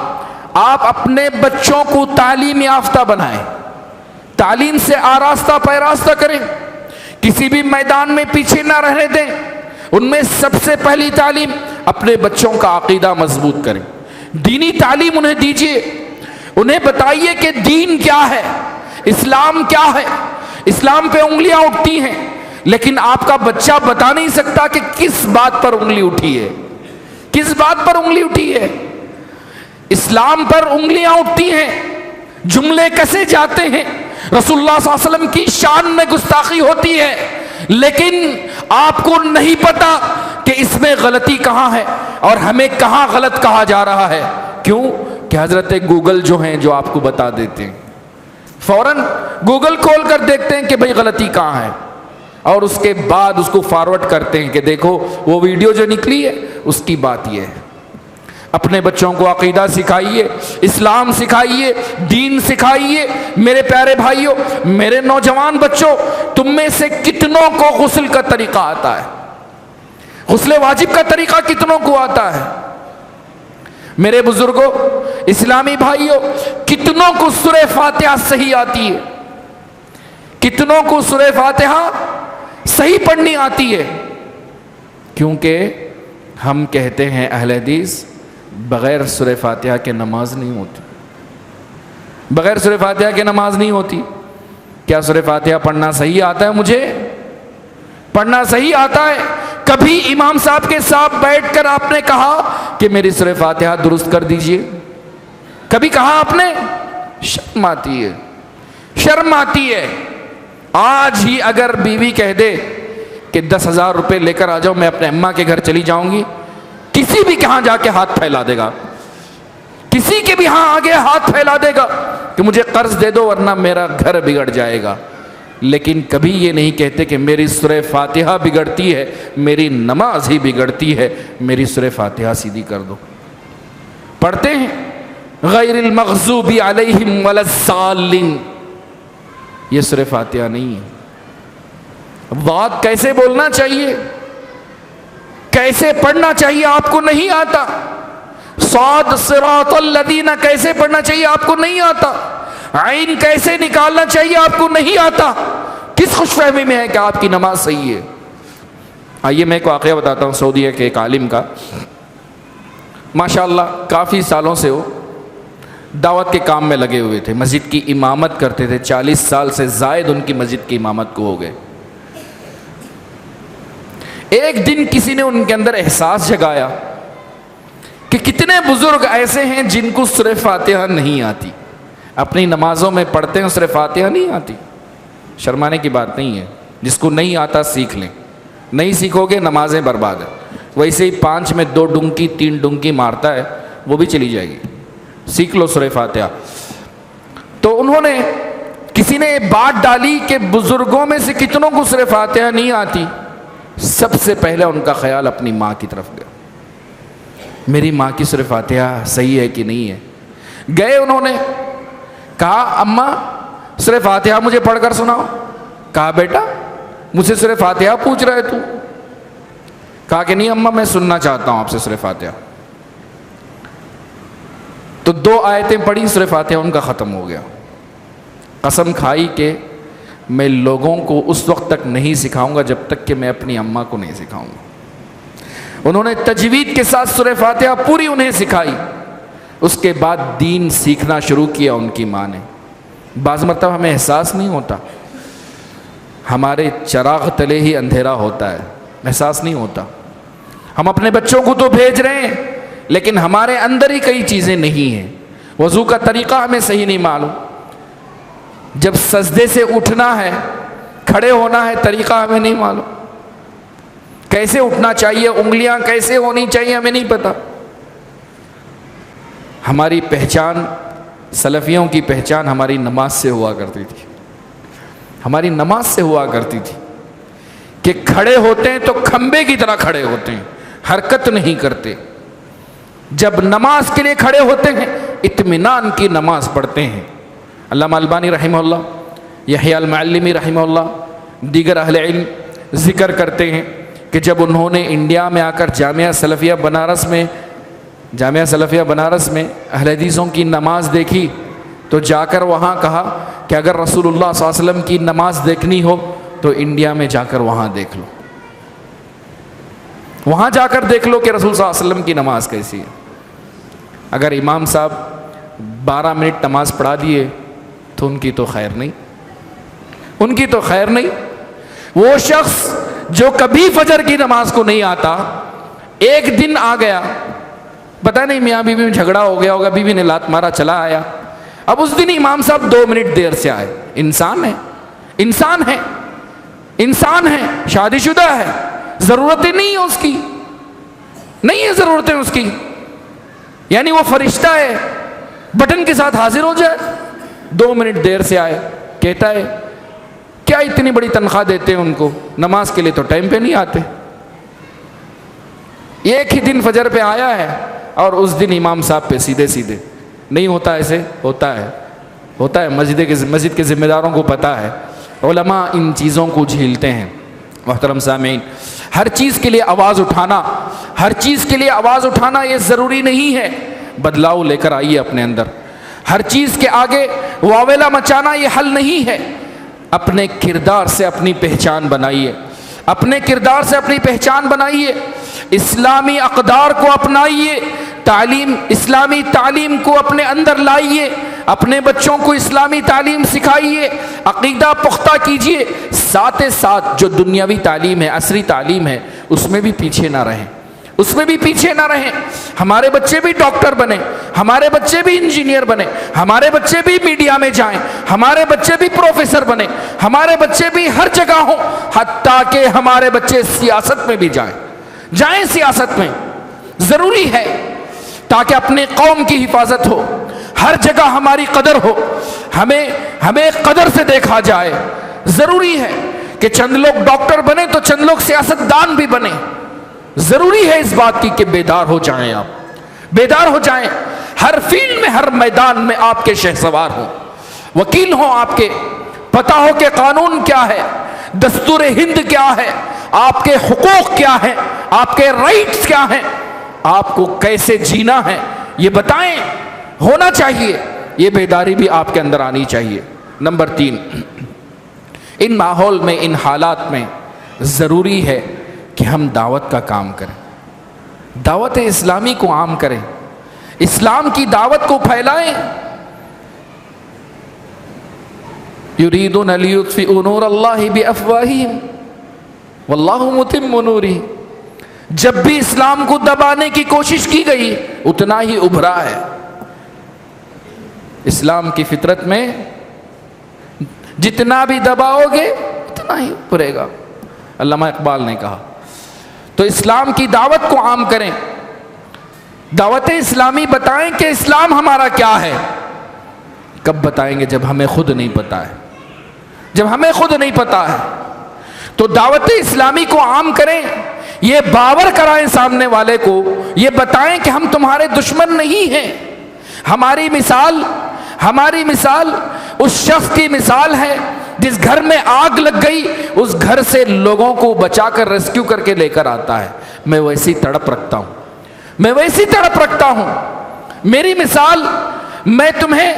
اپنے بچوں کو تعلیم یافتہ بنائیں، تعلیم سے آراستہ پیراستہ کریں، کسی بھی میدان میں پیچھے نہ رہنے دیں۔ ان میں سب سے پہلی تعلیم اپنے بچوں کا عقیدہ مضبوط کریں، دینی تعلیم انہیں دیجیے، انہیں بتائیے کہ دین کیا ہے، اسلام کیا ہے۔ اسلام پہ انگلیاں اٹھتی ہیں، لیکن آپ کا بچہ بتا نہیں سکتا کہ کس بات پر انگلی اٹھی ہے، کس بات پر انگلی اٹھی ہے۔ اسلام پر انگلیاں اٹھتی ہیں، جملے کسے جاتے ہیں، رسول اللہ صلی اللہ علیہ وسلم کی شان میں گستاخی ہوتی ہے، لیکن آپ کو نہیں پتا کہ اس میں غلطی کہاں ہے اور ہمیں کہاں غلط کہا جا رہا ہے۔ کیوں کہ حضرت گوگل جو ہیں جو آپ کو بتا دیتے ہیں، فوراً گوگل کھول کر دیکھتے ہیں کہ بھئی غلطی کہاں ہے، اور اس کے بعد اس کو فارورڈ کرتے ہیں کہ دیکھو وہ ویڈیو جو نکلی ہے اس کی بات یہ ہے۔ اپنے بچوں کو عقیدہ سکھائیے، اسلام سکھائیے، دین سکھائیے۔ میرے پیارے بھائیوں، میرے نوجوان بچوں، تم میں سے کتنوں کو غسل کا طریقہ آتا ہے؟ غسل واجب کا طریقہ کتنوں کو آتا ہے؟ میرے بزرگوں، اسلامی بھائیوں، کتنوں کو سورہ فاتحہ صحیح آتی ہے؟ کتنوں کو سورہ فاتحہ صحیح پڑھنی آتی ہے؟ کیونکہ ہم کہتے ہیں اہل حدیث بغیر سورہ فاتحہ کے نماز نہیں ہوتی، بغیر سورہ فاتحہ کے نماز نہیں ہوتی۔ کیا سورہ فاتحہ پڑھنا صحیح آتا ہے؟ مجھے پڑھنا صحیح آتا ہے؟ کبھی امام صاحب کے ساتھ بیٹھ کر آپ نے کہا کہ میری سورہ فاتحہ درست کر دیجئے؟ کبھی کہا آپ نے؟ شرم آتی ہے، شرم آتی ہے۔ آج ہی اگر بیوی کہہ دے کہ 10,000 روپے لے کر آ جاؤ، میں اپنے اماں کے گھر چلی جاؤں گی، کسی بھی کہاں جا کے ہاتھ پھیلا دے گا، کسی کے بھی ہاں آگے ہاتھ پھیلا دے گا کہ مجھے قرض دے دو ورنہ میرا گھر بگڑ جائے گا۔ لیکن کبھی یہ نہیں کہتے کہ میری سورہ فاتحہ بگڑتی ہے، میری نماز ہی بگڑتی ہے، میری سورہ فاتحہ سیدھی کر دو۔ پڑھتے ہیں غیر المغضوب علیہم ولا الضالین، یہ سورہ فاتحہ نہیں ہے۔ ضاد کیسے بولنا چاہیے، کیسے پڑھنا چاہیے آپ کو نہیں آتا، صاد صراط الذین کیسے پڑھنا چاہیے آپ کو نہیں آتا، عین کیسے نکالنا چاہیے آپ کو نہیں آتا، کس خوش فہمی میں ہے کہ آپ کی نماز صحیح ہے؟ آئیے میں ایک واقعہ بتاتا ہوں سعودیہ کے ایک عالم کا، ماشاءاللہ کافی سالوں سے وہ دعوت کے کام میں لگے ہوئے تھے، مسجد کی امامت کرتے تھے، 40 سال سے زائد ان کی مسجد کی امامت کو ہو گئے۔ ایک دن کسی نے ان کے اندر احساس جگایا کہ کتنے بزرگ ایسے ہیں جن کو سورہ فاتحہ نہیں آتی، اپنی نمازوں میں پڑھتے ہیں سورہ فاتحہ نہیں آتی۔ شرمانے کی بات نہیں ہے، جس کو نہیں آتا سیکھ لیں، نہیں سیکھو گے نمازیں برباد ہیں۔ ویسے ہی 5 میں 2 ڈنکی 3 ڈنکی مارتا ہے وہ بھی چلی جائے گی، سیکھ لو سورہ فاتحہ۔ تو انہوں نے، کسی نے بات ڈالی کہ بزرگوں میں سے کتنوں کو سورہ فاتحہ نہیں آتی، سب سے پہلے ان کا خیال اپنی ماں کی طرف گیا، میری ماں کی سورہ فاتحہ صحیح ہے کہ نہیں ہے۔ گئے انہوں نے کہا اماں سورہ فاتحہ مجھے پڑھ کر سناؤ۔ کہا بیٹا مجھ سے سورہ فاتحہ پوچھ رہے تو؟ کہا کہ نہیں اماں میں سننا چاہتا ہوں آپ سے سورہ فاتحہ۔ تو 2 آیتیں پڑھی، سورہ فاتحہ ان کا ختم ہو گیا۔ قسم کھائی کہ میں لوگوں کو اس وقت تک نہیں سکھاؤں گا جب تک کہ میں اپنی اماں کو نہیں سکھاؤں گا۔ انہوں نے تجوید کے ساتھ سورہ فاتحہ پوری انہیں سکھائی، اس کے بعد دین سیکھنا شروع کیا ان کی ماں نے۔ بعض مرتبہ ہمیں احساس نہیں ہوتا، ہمارے چراغ تلے ہی اندھیرا ہوتا ہے، احساس نہیں ہوتا۔ ہم اپنے بچوں کو تو بھیج رہے ہیں لیکن ہمارے اندر ہی کئی چیزیں نہیں ہیں۔ وضو کا طریقہ ہمیں صحیح نہیں معلوم، جب سجدے سے اٹھنا ہے، کھڑے ہونا ہے، طریقہ ہمیں نہیں معلوم، کیسے اٹھنا چاہیے، انگلیاں کیسے ہونی چاہیے ہمیں نہیں پتا۔ ہماری پہچان، سلفیوں کی پہچان ہماری نماز سے ہوا کرتی تھی، ہماری نماز سے ہوا کرتی تھی کہ کھڑے ہوتے ہیں تو کھمبے کی طرح کھڑے ہوتے ہیں، حرکت نہیں کرتے۔ جب نماز کے لیے کھڑے ہوتے ہیں اطمینان کی نماز پڑھتے ہیں۔ علامہ البانی رحمہ اللہ، یحییٰ المعلمی رحمہ اللہ، دیگر اہل علم ذکر کرتے ہیں کہ جب انہوں نے انڈیا میں آ کر جامعہ سلفیہ بنارس میں اہل حدیثوں کی نماز دیکھی تو جا کر وہاں کہا کہ اگر رسول اللہ صلی اللہ علیہ وسلم کی نماز دیکھنی ہو تو انڈیا میں جا کر وہاں دیکھ لو، وہاں جا کر دیکھ لو کہ رسول صلی اللہ علیہ وسلم کی نماز کیسی ہے۔ اگر امام صاحب 12 منٹ نماز پڑھا دیے تو ان کی تو خیر نہیں، ان کی تو خیر نہیں۔ وہ شخص جو کبھی فجر کی نماز کو نہیں آتا، ایک دن آ گیا، پتہ نہیں میاں بیوی میں جھگڑا ہو گیا ہوگا، بیوی نے لات مارا، چلا آیا، اب اس دن امام صاحب 2 منٹ دیر سے آئے۔ انسان ہے، انسان ہے، انسان ہے، شادی شدہ ہے، ضرورتیں نہیں ہیں اس کی، نہیں ہے ضرورتیں اس کی، یعنی وہ فرشتہ ہے، بٹن کے ساتھ حاضر ہو جائے۔ 2 منٹ دیر سے آئے، کہتا ہے کیا اتنی بڑی تنخواہ دیتے ہیں ان کو، نماز کے لیے تو ٹائم پہ نہیں آتے۔ ایک ہی دن فجر پہ آیا ہے اور اس دن امام صاحب پہ سیدھے نہیں ہوتا، ایسے ہوتا ہے، مسجد کے ذمہ داروں کو پتہ ہے، علماء ان چیزوں کو جھیلتے ہیں۔ محترم سامعین، ہر چیز کے لیے آواز اٹھانا یہ ضروری نہیں ہے، بدلاؤ لے کر آئیے اپنے اندر۔ ہر چیز کے آگے واویلا مچانا یہ حل نہیں ہے، اپنے کردار سے اپنی پہچان بنائیے، اپنے کردار سے اپنی پہچان بنائیے، اسلامی اقدار کو اپنائیے، اسلامی تعلیم کو اپنے اندر لائیے، اپنے بچوں کو اسلامی تعلیم سکھائیے، عقیدہ پختہ کیجیے، ساتھ ساتھ جو دنیاوی تعلیم ہے، عصری تعلیم ہے، اس میں بھی پیچھے نہ رہیں، ہمارے بچے بھی ڈاکٹر بنے، ہمارے بچے بھی انجینئر بنے، ہمارے بچے بھی میڈیا میں جائیں، ہمارے بچے بھی پروفیسر بنے، ہمارے بچے بھی ہر جگہ ہوں، حتیٰ کہ ہمارے بچے سیاست میں بھی جائیں سیاست میں، ضروری ہے تاکہ اپنے قوم کی حفاظت ہو، ہر جگہ ہماری قدر ہو، ہمیں قدر سے دیکھا جائے۔ ضروری ہے کہ چند لوگ ڈاکٹر بنے تو چند لوگ سیاست دان بھی بنے، ضروری ہے اس بات کی کہ بیدار ہو جائیں، ہر فیلڈ میں، ہر میدان میں آپ کے شہسوار ہوں، وکیل ہوں آپ کے، پتہ ہو کہ قانون کیا ہے، دستور ہند کیا ہے، آپ کے حقوق کیا ہیں، آپ کے رائٹس کیا ہیں، آپ کو کیسے جینا ہے یہ بتائیں، ہونا چاہیے. یہ بیداری بھی آپ کے اندر آنی چاہیے. نمبر 3، ان ماحول میں، ان حالات میں ضروری ہے کہ ہم دعوت کا کام کریں، دعوت اسلامی کو عام کریں، اسلام کی دعوت کو پھیلائیں. یریدون لیطفئوا نور اللہ بافواہہم واللہ متم نورہ. جب بھی اسلام کو دبانے کی کوشش کی گئی اتنا ہی ابھرا ہے. اسلام کی فطرت میں جتنا بھی دباؤ گے اتنا ہی ابھرے گا. علامہ اقبال نے کہا. تو اسلام کی دعوت کو عام کریں، دعوت اسلامی بتائیں کہ اسلام ہمارا کیا ہے. کب بتائیں گے؟ جب ہمیں خود نہیں پتا ہے. جب ہمیں خود نہیں پتا ہے تو دعوت اسلامی کو عام کریں، یہ باور کرائیں سامنے والے کو، یہ بتائیں کہ ہم تمہارے دشمن نہیں ہیں. ہماری مثال اس شخص کی مثال ہے جس گھر میں آگ لگ گئی، اس گھر سے لوگوں کو بچا کر ریسکیو کر کے لے کر آتا ہے. میں ویسی تڑپ رکھتا ہوں. میری مثال، میں تمہیں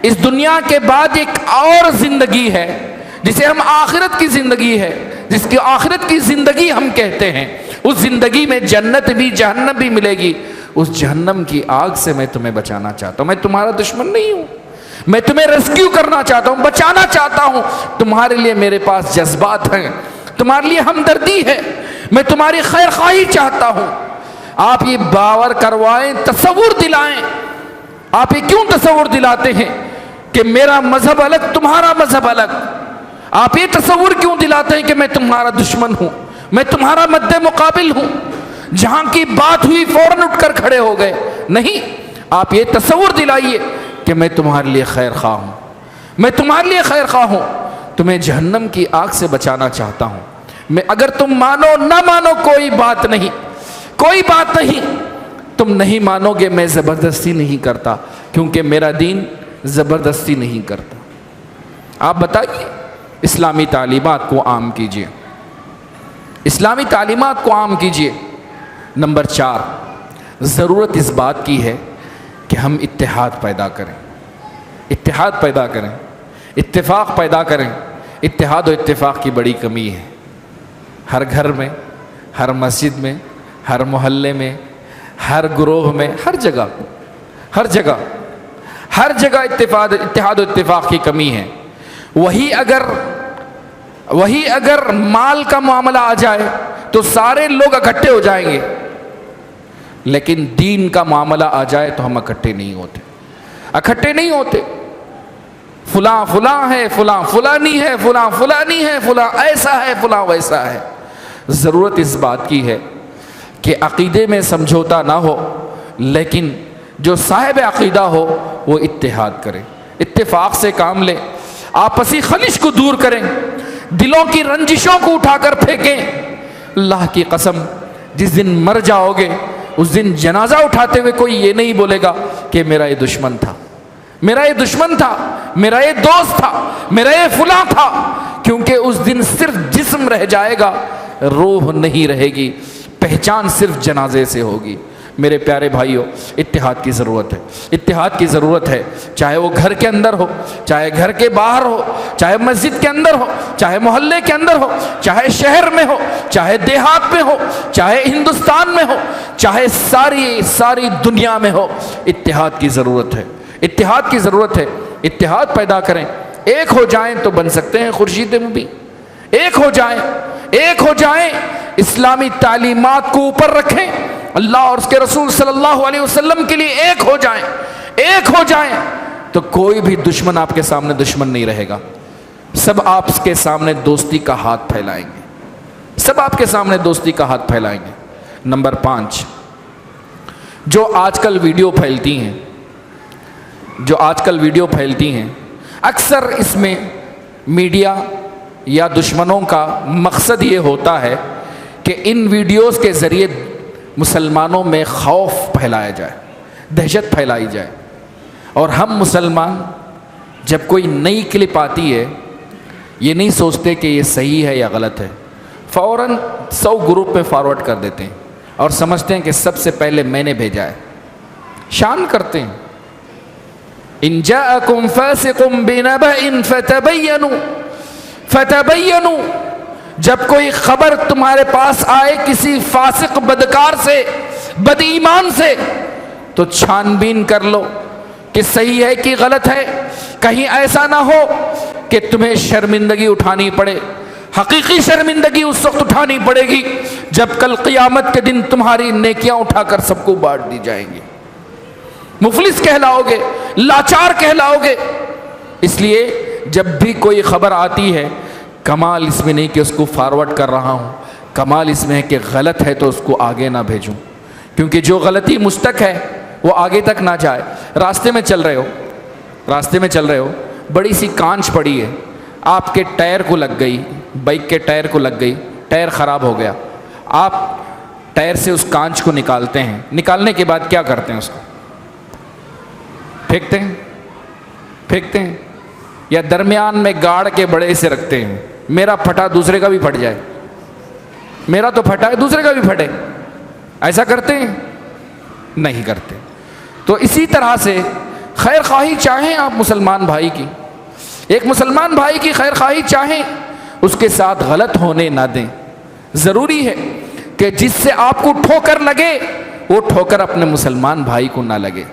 اس دنیا کے بعد ایک اور زندگی ہے جسے ہم آخرت کی زندگی ہے، جس کی آخرت کی زندگی ہم کہتے ہیں، اس زندگی میں جنت بھی جہنم بھی ملے گی. اس جہنم کی آگ سے میں تمہیں بچانا چاہتا ہوں. میں تمہارا دشمن نہیں ہوں، میں تمہیں ریسکیو کرنا چاہتا ہوں، بچانا چاہتا ہوں. تمہارے لیے میرے پاس جذبات ہیں، تمہارے لیے ہمدردی ہے، میں تمہاری خیر خواہی چاہتا ہوں. آپ یہ باور کروائیں، تصور دلائیں. آپ یہ کیوں تصور دلاتے ہیں کہ میرا مذہب الگ تمہارا مذہب الگ؟ آپ یہ تصور کیوں دلاتے ہیں کہ میں تمہارا دشمن ہوں، میں تمہارا مد مقابل ہوں؟ جہاں کی بات ہوئی فوراً اٹھ کر کھڑے ہو گئے. نہیں، آپ یہ تصور دلائیے کہ میں تمہارے لیے خیر خواہ ہوں، میں تمہارے لیے خیر خواہ ہوں، تمہیں جہنم کی آگ سے بچانا چاہتا ہوں. میں اگر تم مانو نہ مانو کوئی بات نہیں، تم نہیں مانو گے، میں زبردستی نہیں کرتا، کیونکہ میرا دین زبردستی نہیں کرتا. آپ بتائیے، اسلامی تعلیمات کو عام کیجیے، اسلامی تعلیمات کو عام کیجیے. نمبر 4، ضرورت اس بات کی ہے کہ ہم اتحاد پیدا کریں، اتفاق پیدا کریں. اتحاد و اتفاق کی بڑی کمی ہے. ہر گھر میں، ہر مسجد میں، ہر محلے میں، ہر گروہ میں، ہر جگہ اتحاد و اتفاق کی کمی ہے. وہی اگر مال کا معاملہ آ جائے تو سارے لوگ اکٹھے ہو جائیں گے، لیکن دین کا معاملہ آ جائے تو ہم اکٹھے نہیں ہوتے. فلاں ہے، فلاں فلانی ہے، فلاں فلانی ہے، فلاں ایسا ہے، فلاں ویسا ہے. ضرورت اس بات کی ہے کہ عقیدے میں سمجھوتا نہ ہو، لیکن جو صاحب عقیدہ ہو وہ اتحاد کرے، اتفاق سے کام لے، آپسی خلش کو دور کریں، دلوں کی رنجشوں کو اٹھا کر پھینکیں. اللہ کی قسم، جس دن مر جاؤ گے اس دن جنازہ اٹھاتے ہوئے کوئی یہ نہیں بولے گا کہ میرا یہ دشمن تھا، میرا یہ دوست تھا، میرا یہ فلاں تھا. کیونکہ اس دن صرف جسم رہ جائے گا، روح نہیں رہے گی، پہچان صرف جنازے سے ہوگی. میرے پیارے بھائیوں، اتحاد کی ضرورت ہے، چاہے وہ گھر کے اندر ہو، چاہے گھر کے باہر ہو، چاہے مسجد کے اندر ہو، چاہے محلے کے اندر ہو، چاہے شہر میں ہو، چاہے دیہات میں ہو، چاہے ہندوستان میں ہو، چاہے ساری دنیا میں ہو. اتحاد کی ضرورت ہے. اتحاد پیدا کریں، ایک ہو جائیں تو بن سکتے ہیں خورشید مبین. ایک ہو جائیں، اسلامی تعلیمات کو اوپر رکھیں، اللہ اور اس کے رسول صلی اللہ علیہ وسلم کے لیے ایک ہو جائیں تو کوئی بھی دشمن آپ کے سامنے دشمن نہیں رہے گا. سب آپ کے سامنے دوستی کا ہاتھ پھیلائیں گے. نمبر 5، جو آج کل ویڈیو پھیلتی ہیں اکثر اس میں میڈیا یا دشمنوں کا مقصد یہ ہوتا ہے کہ ان ویڈیوز کے ذریعے مسلمانوں میں خوف پھیلایا جائے، دہشت پھیلائی جائے. اور ہم مسلمان جب کوئی نئی کلپ آتی ہے یہ نہیں سوچتے کہ یہ صحیح ہے یا غلط ہے، فوراً 100 گروپ میں فارورڈ کر دیتے ہیں اور سمجھتے ہیں کہ سب سے پہلے میں نے بھیجا ہے، شان کرتے ہیں۔ ان جاءکم فاسق بنبأ فتبینوا، جب کوئی خبر تمہارے پاس آئے کسی فاسق بدکار سے، بد ایمان سے، تو چھان بین کر لو کہ صحیح ہے کہ غلط ہے، کہیں ایسا نہ ہو کہ تمہیں شرمندگی اٹھانی پڑے۔ حقیقی شرمندگی اس وقت اٹھانی پڑے گی جب کل قیامت کے دن تمہاری نیکیاں اٹھا کر سب کو بانٹ دی جائیں گی، مفلس کہلاؤ گے، لاچار کہلاؤ گے۔ اس لیے جب بھی کوئی خبر آتی ہے، کمال اس میں نہیں کہ اس کو فارورڈ کر رہا ہوں، کمال اس میں ہے کہ غلط ہے تو اس کو آگے نہ بھیجوں، کیونکہ جو غلطی مجھ تک ہے وہ آگے تک نہ جائے۔ راستے میں چل رہے ہو، بڑی سی کانچ پڑی ہے، آپ کے ٹائر کو لگ گئی، بائک کے ٹائر کو لگ گئی، ٹائر خراب ہو گیا، آپ ٹائر سے اس کانچ کو نکالتے ہیں، نکالنے کے بعد کیا کرتے ہیں؟ اس کو پھینکتے ہیں یا درمیان میں گاڑ کے بڑے سے رکھتے ہیں، میرا پھٹا دوسرے کا بھی پھٹ جائے، میرا تو پھٹا ہے دوسرے کا بھی پھٹے، ایسا کرتے ہیں؟ نہیں کرتے۔ تو اسی طرح سے خیر خواہی چاہیں آپ مسلمان بھائی کی، ایک مسلمان بھائی کی خیر خواہی چاہیں، اس کے ساتھ غلط ہونے نہ دیں۔ ضروری ہے کہ جس سے آپ کو ٹھوکر لگے وہ ٹھوکر اپنے مسلمان بھائی کو نہ لگے۔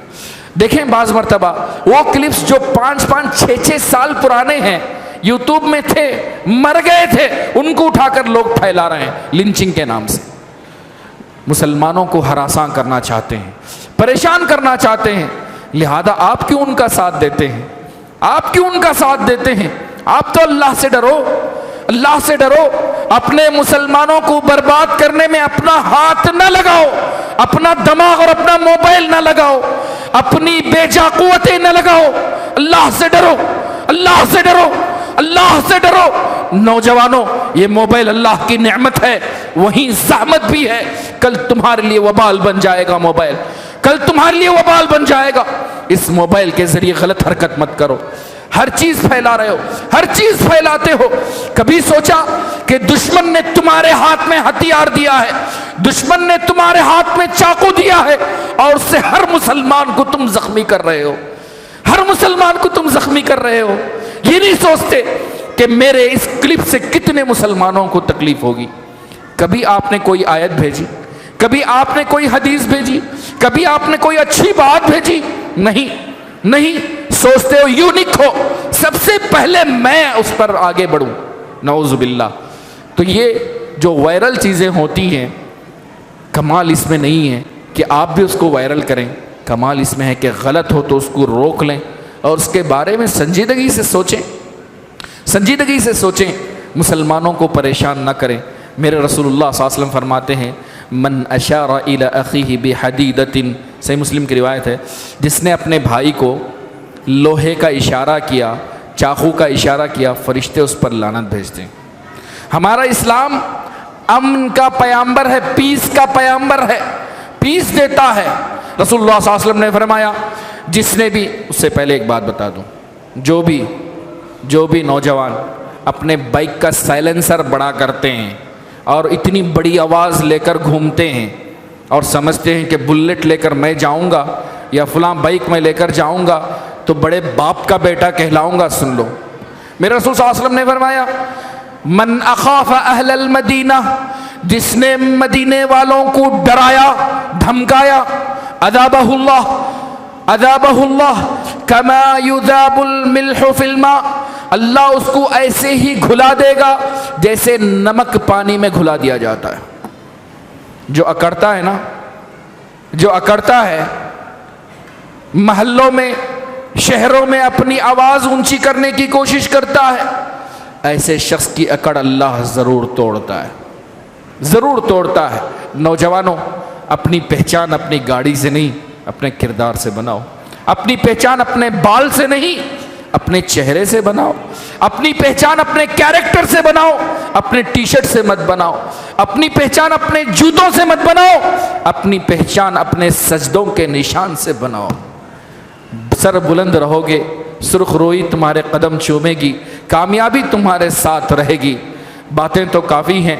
دیکھیں بعض مرتبہ وہ کلپس جو 5-6 سال پرانے ہیں، یوٹیوب میں تھے، مر گئے تھے، ان کو اٹھا کر لوگ پھیلا رہے ہیں لنچنگ کے نام سے، مسلمانوں کو ہراساں کرنا چاہتے ہیں، پریشان کرنا چاہتے ہیں۔ لہذا آپ کیوں ان کا ساتھ دیتے ہیں؟ آپ تو اللہ سے ڈرو، اپنے مسلمانوں کو برباد کرنے میں اپنا ہاتھ نہ لگاؤ، اپنا دماغ اور اپنا موبائل نہ لگاؤ، اپنی بے جا قوتیں نہ لگاؤ، اللہ سے ڈرو۔ نوجوانوں، یہ موبائل اللہ کی نعمت ہے، وہیں زحمت بھی ہے، کل تمہارے لیے وبال بن جائے گا موبائل، اس موبائل کے ذریعے غلط حرکت مت کرو، ہر چیز پھیلاتے ہو۔ کبھی سوچا کہ دشمن نے تمہارے ہاتھ میں ہتھیار دیا ہے، دشمن نے تمہارے ہاتھ میں چاقو دیا ہے، اور اس سے ہر مسلمان کو تم زخمی کر رہے ہو، یہ نہیں سوچتے کہ میرے اس کلپ سے کتنے مسلمانوں کو تکلیف ہوگی۔ کبھی آپ نے کوئی آیت بھیجی، کبھی آپ نے کوئی حدیث بھیجی، کبھی آپ نے کوئی اچھی بات بھیجی؟ نہیں سوچتے ہو یونیک ہو، سب سے پہلے میں اس پر آگے بڑھوں، نعوذ باللہ۔ تو یہ جو وائرل چیزیں ہوتی ہیں، کمال اس میں نہیں ہے کہ آپ بھی اس کو وائرل کریں، کمال اس میں ہے کہ غلط ہو تو اس کو روک لیں اور اس کے بارے میں سنجیدگی سے سوچیں، مسلمانوں کو پریشان نہ کریں۔ میرے رسول اللہ صلی اللہ علیہ وسلم فرماتے ہیں، من اشار الی اخیہ بحدیدۃ، صحیح مسلم کی روایت ہے، جس نے اپنے بھائی کو لوہے کا اشارہ کیا، چاقو کا اشارہ کیا، فرشتے اس پر لعنت بھیجتے ہیں۔ ہمارا اسلام امن کا پیامبر ہے، پیس کا پیامبر ہے، پیس دیتا ہے۔ رسول اللہ صلی اللہ علیہ وسلم نے فرمایا، جس نے بھی، اس سے پہلے ایک بات بتا دوں، جو بھی نوجوان اپنے بائک کا سائلنسر بڑا کرتے ہیں اور اتنی بڑی آواز لے کر گھومتے ہیں اور سمجھتے ہیں کہ بلٹ لے کر میں جاؤں گا یا فلاں بائک میں لے کر جاؤں گا تو بڑے باپ کا بیٹا کہلاؤں گا، سن لو، میرے رسول صلی اللہ علیہ وسلم نے فرمایا، من اخاف اہل المدینہ، جس نے مدینے والوں کو ڈرایا دھمکایا، عذابہ اللہ کما یذاب الملح فی الماء، اللہ اس کو ایسے ہی گھلا دے گا جیسے نمک پانی میں گھلا دیا جاتا ہے۔ جو اکڑتا ہے محلوں میں، شہروں میں اپنی آواز اونچی کرنے کی کوشش کرتا ہے، ایسے شخص کی اکڑ اللہ ضرور توڑتا ہے۔ نوجوانوں، اپنی پہچان اپنی گاڑی سے نہیں، اپنے کردار سے بناؤ، اپنی پہچان اپنے بال سے نہیں، اپنے چہرے سے بناؤ، اپنی پہچان اپنے کیریکٹر سے بناؤ، اپنے ٹی شرٹ سے مت بناؤ، اپنی پہچان اپنے جوتوں سے مت بناؤ، اپنی پہچان اپنے سجدوں کے نشان سے بناؤ۔ سر بلند رہو گے سرخ روئی تمہارے قدم چومے گی، کامیابی تمہارے ساتھ رہے گی۔ باتیں تو کافی ہیں،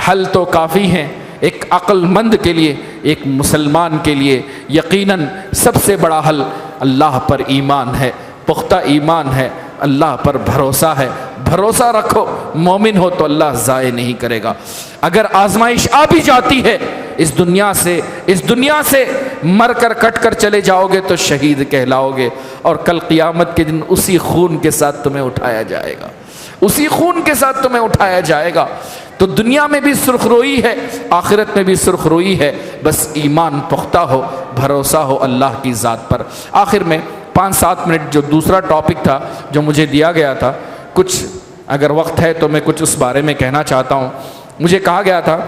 حل تو کافی ہیں، ایک عقل مند کے لیے، ایک مسلمان کے لیے یقیناً سب سے بڑا حل اللہ پر ایمان ہے، پختہ ایمان ہے، اللہ پر بھروسہ ہے۔ بھروسہ رکھو، مومن ہو تو اللہ ضائع نہیں کرے گا۔ اگر آزمائش آ بھی جاتی ہے اس دنیا سے مر کر کٹ کر چلے جاؤ گے تو شہید کہلاؤ گے، اور کل قیامت کے دن اسی خون کے ساتھ تمہیں اٹھایا جائے گا، اسی خون کے ساتھ تمہیں اٹھایا جائے گا۔ تو دنیا میں بھی سرخ روئی ہے، آخرت میں بھی سرخ روئی ہے، بس ایمان پختہ ہو، بھروسہ ہو اللہ کی ذات پر۔ آخر میں 5-7 منٹ جو دوسرا ٹاپک تھا جو مجھے دیا گیا تھا، کچھ اگر وقت ہے تو میں کچھ اس بارے میں کہنا چاہتا ہوں۔ مجھے کہا گیا تھا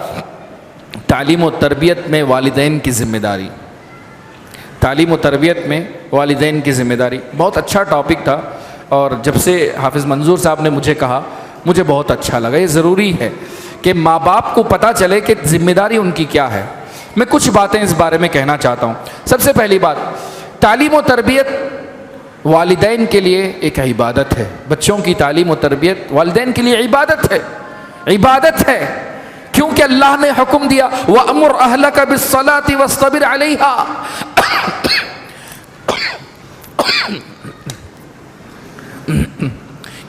تعلیم و تربیت میں والدین کی ذمہ داری، تعلیم و تربیت میں والدین کی ذمہ داری، بہت اچھا ٹاپک تھا، اور جب سے حافظ منظور صاحب نے مجھے کہا مجھے بہت اچھا لگا۔ یہ ضروری ہے کہ ماں باپ کو پتہ چلے کہ ذمہ داری ان کی کیا ہے۔ میں کچھ باتیں اس بارے میں کہنا چاہتا ہوں۔ سب سے پہلی بات، تعلیم و تربیت والدین کے لیے ایک عبادت ہے۔ بچوں کی تعلیم و تربیت والدین کے لیے عبادت ہے، عبادت ہے، کیونکہ اللہ نے حکم دیا وَأْمُرْ أَهْلَكَ بِالصَّلَاةِ وَاصْطَبِرْ عَلَيْهَا،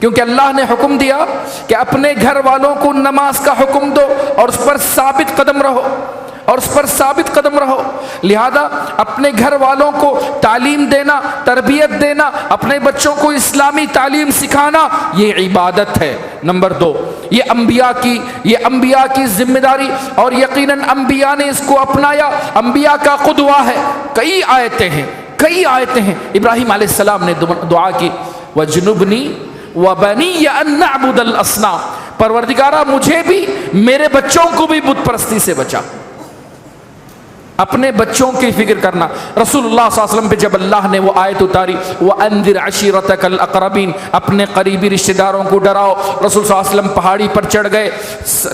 کیونکہ اللہ نے حکم دیا کہ اپنے گھر والوں کو نماز کا حکم دو اور اس پر ثابت قدم رہو، اور اس پر ثابت قدم رہو۔ لہذا اپنے گھر والوں کو تعلیم دینا، تربیت دینا، اپنے بچوں کو اسلامی تعلیم سکھانا، یہ عبادت ہے۔ نمبر 2، یہ انبیاء کی ذمہ داری، اور یقیناً انبیاء نے اس کو اپنایا، انبیاء کا قدوہ ہے۔ کئی آیتیں ہیں۔ ابراہیم علیہ السلام نے دعا کی وَجْنُبْنِي وَبَنِيَّ أَن نَّعْبُدَ الْأَصْنَامَ، پروردگارہ مجھے بھی میرے بچوں کو بھی بت پرستی سے بچا۔ اپنے بچوں کی فکر کرنا۔ رسول اللہ صلی اللہ علیہ وسلم پہ جب اللہ نے وہ آیت اتاری وَأَنذِرْ عَشِيرَتَكَ الْأَقْرَبِينَ، اپنے قریبی رشتہ داروں کو ڈراؤ، رسول صلی اللہ علیہ وسلم پہاڑی پر چڑھ گئے۔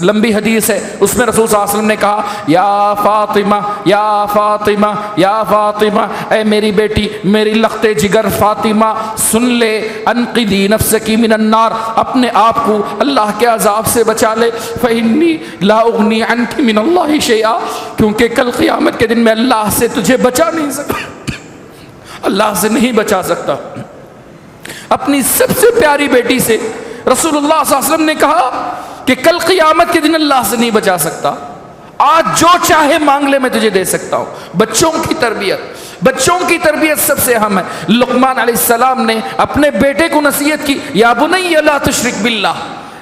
لمبی حدیث ہے، اس میں رسول صلی اللہ علیہ وسلم نے کہا یا فاطمہ یا فاطمہ یا فاطمہ، اے میری بیٹی، میری لخت جگر فاطمہ، سن لے، انقذی نفسکی من النار، اپنے آپ کو اللہ کے عذاب سے بچا لے، فإنی لا اغنی عنک من اللہ شیئا، کیونکہ کل قیامت کے دن میں اللہ سے تجھے بچا نہیں سکتا، اللہ سے نہیں بچا سکتا۔ اپنی سب سے پیاری بیٹی سے رسول اللہ صلی اللہ علیہ وسلم نے کہا کہ کل قیامت کے دن اللہ سے نہیں بچا سکتا، آج جو چاہے مانگ لے میں تجھے دے سکتا ہوں۔ بچوں کی تربیت سب سے اہم ہے۔ لقمان علیہ السلام نے اپنے بیٹے کو نصیحت کی یا بنی لا تشرک باللہ،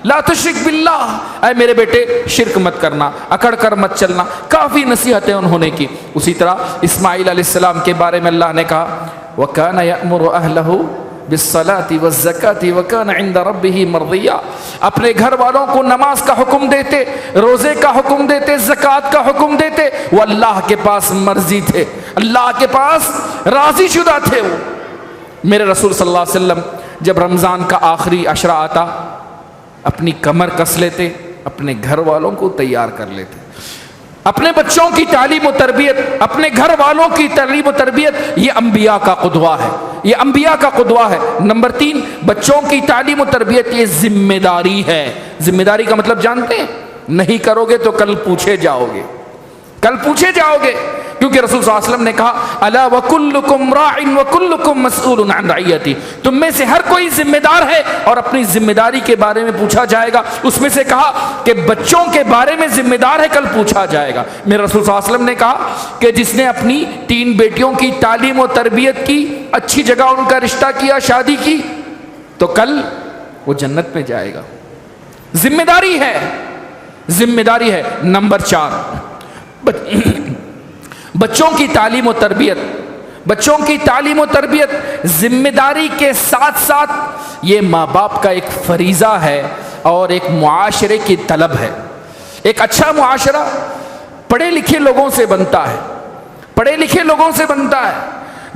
لا تشرک باللہ، اے میرے بیٹے شرک مت کرنا، اکڑ کر مت چلنا، کافی نصیحتیں انہوں نے کی۔ اسی طرح اسماعیل علیہ السلام کے بارے میں اللہ نے کہا وَكَانَ يَأْمُرُ أَهْلَهُ بِالصَّلَاةِ وَالزَّكَاةِ وَكَانَ عِنْدَ رَبِّهِ مَرْضِيًّا، اپنے گھر والوں کو نماز کا حکم دیتے، روزے کا حکم دیتے، زکوٰۃ کا حکم دیتے، وہ اللہ کے پاس مرضی تھے، اللہ کے پاس راضی شدہ تھے۔ وہ میرے رسول صلی اللہ علیہ وسلم جب رمضان کا آخری عشرہ آتا اپنی کمر کس لیتے، اپنے گھر والوں کو تیار کر لیتے۔ اپنے بچوں کی تعلیم و تربیت، اپنے گھر والوں کی تعلیم و تربیت، یہ انبیاء کا قدوہ ہے، یہ انبیاء کا قدوہ ہے۔ نمبر 3، بچوں کی تعلیم و تربیت یہ ذمہ داری ہے۔ ذمہ داری کا مطلب جانتے ہیں؟ نہیں کرو گے تو کل پوچھے جاؤ گے، کیونکہ رسول صلی اللہ علیہ وسلم نے کہا الا وکلکم راع وکلکم مسئول عن رعیتہ، تم میں سے ہر کوئی ذمہ دار ہے اور اپنی ذمہ داری کے بارے میں پوچھا جائے گا۔ اس میں سے کہا کہ بچوں کے بارے میں ذمہ دار ہے، کل پوچھا جائے گا۔ میرے رسول صلی اللہ علیہ وسلم نے کہا کہ جس نے اپنی 3 بیٹیوں کی تعلیم و تربیت کی، اچھی جگہ ان کا رشتہ کیا، شادی کی، تو کل وہ جنت میں جائے گا۔ ذمہ داری ہے۔ نمبر 4، بچوں کی تعلیم و تربیت ذمہ داری کے ساتھ ساتھ یہ ماں باپ کا ایک فریضہ ہے اور ایک معاشرے کی طلب ہے۔ ایک اچھا معاشرہ پڑھے لکھے لوگوں سے بنتا ہے۔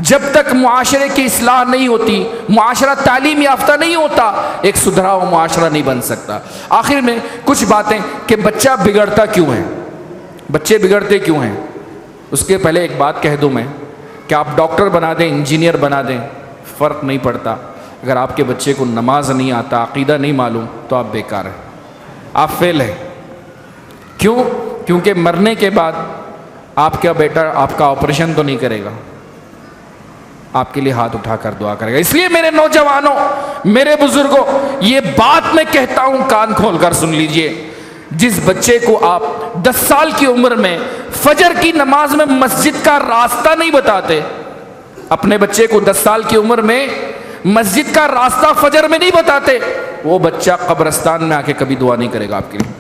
جب تک معاشرے کی اصلاح نہیں ہوتی، معاشرہ تعلیم یافتہ نہیں ہوتا، ایک سدھرا ہوا معاشرہ نہیں بن سکتا۔ آخر میں کچھ باتیں کہ بچے بگڑتے کیوں ہیں، اس کے پہلے ایک بات کہہ دوں میں کہ آپ ڈاکٹر بنا دیں، انجینئر بنا دیں، فرق نہیں پڑتا۔ اگر آپ کے بچے کو نماز نہیں آتا، عقیدہ نہیں معلوم، تو آپ بیکار ہیں، آپ فیل ہیں۔ کیوں؟ کیونکہ مرنے کے بعد آپ کا بیٹا آپ کا آپریشن تو نہیں کرے گا، آپ کے لیے ہاتھ اٹھا کر دعا کرے گا۔ اس لیے میرے نوجوانوں، میرے بزرگوں، یہ بات میں کہتا ہوں، کان کھول کر سن لیجئے، جس بچے کو آپ 10 سال کی عمر میں فجر کی نماز میں مسجد کا راستہ نہیں بتاتے، اپنے بچے کو 10 سال کی عمر میں مسجد کا راستہ فجر میں نہیں بتاتے، وہ بچہ قبرستان میں آ کے کبھی دعا نہیں کرے گا آپ کے لیے،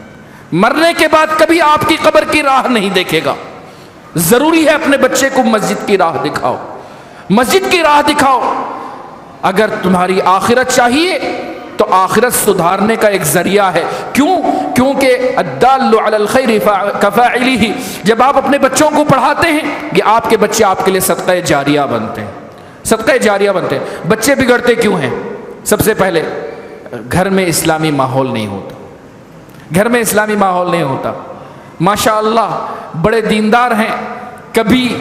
مرنے کے بعد کبھی آپ کی قبر کی راہ نہیں دیکھے گا۔ ضروری ہے اپنے بچے کو مسجد کی راہ دکھاؤ، مسجد کی راہ دکھاؤ۔ اگر تمہاری آخرت چاہیے تو آخرت سدھارنے کا ایک ذریعہ ہے۔ کیوں؟ کیونکہ الدال علی الخیر کفاعلہ، جب آپ اپنے بچوں کو پڑھاتے ہیں، یہ آپ کے بچے آپ کے لیے صدقہ جاریہ بنتے ہیں، صدقہ جاریہ بنتے ہیں۔ بچے بگڑتے کیوں ہیں؟ سب سے پہلے گھر میں اسلامی ماحول نہیں ہوتا، گھر میں اسلامی ماحول نہیں ہوتا۔ ماشاءاللہ بڑے دیندار ہیں، کبھی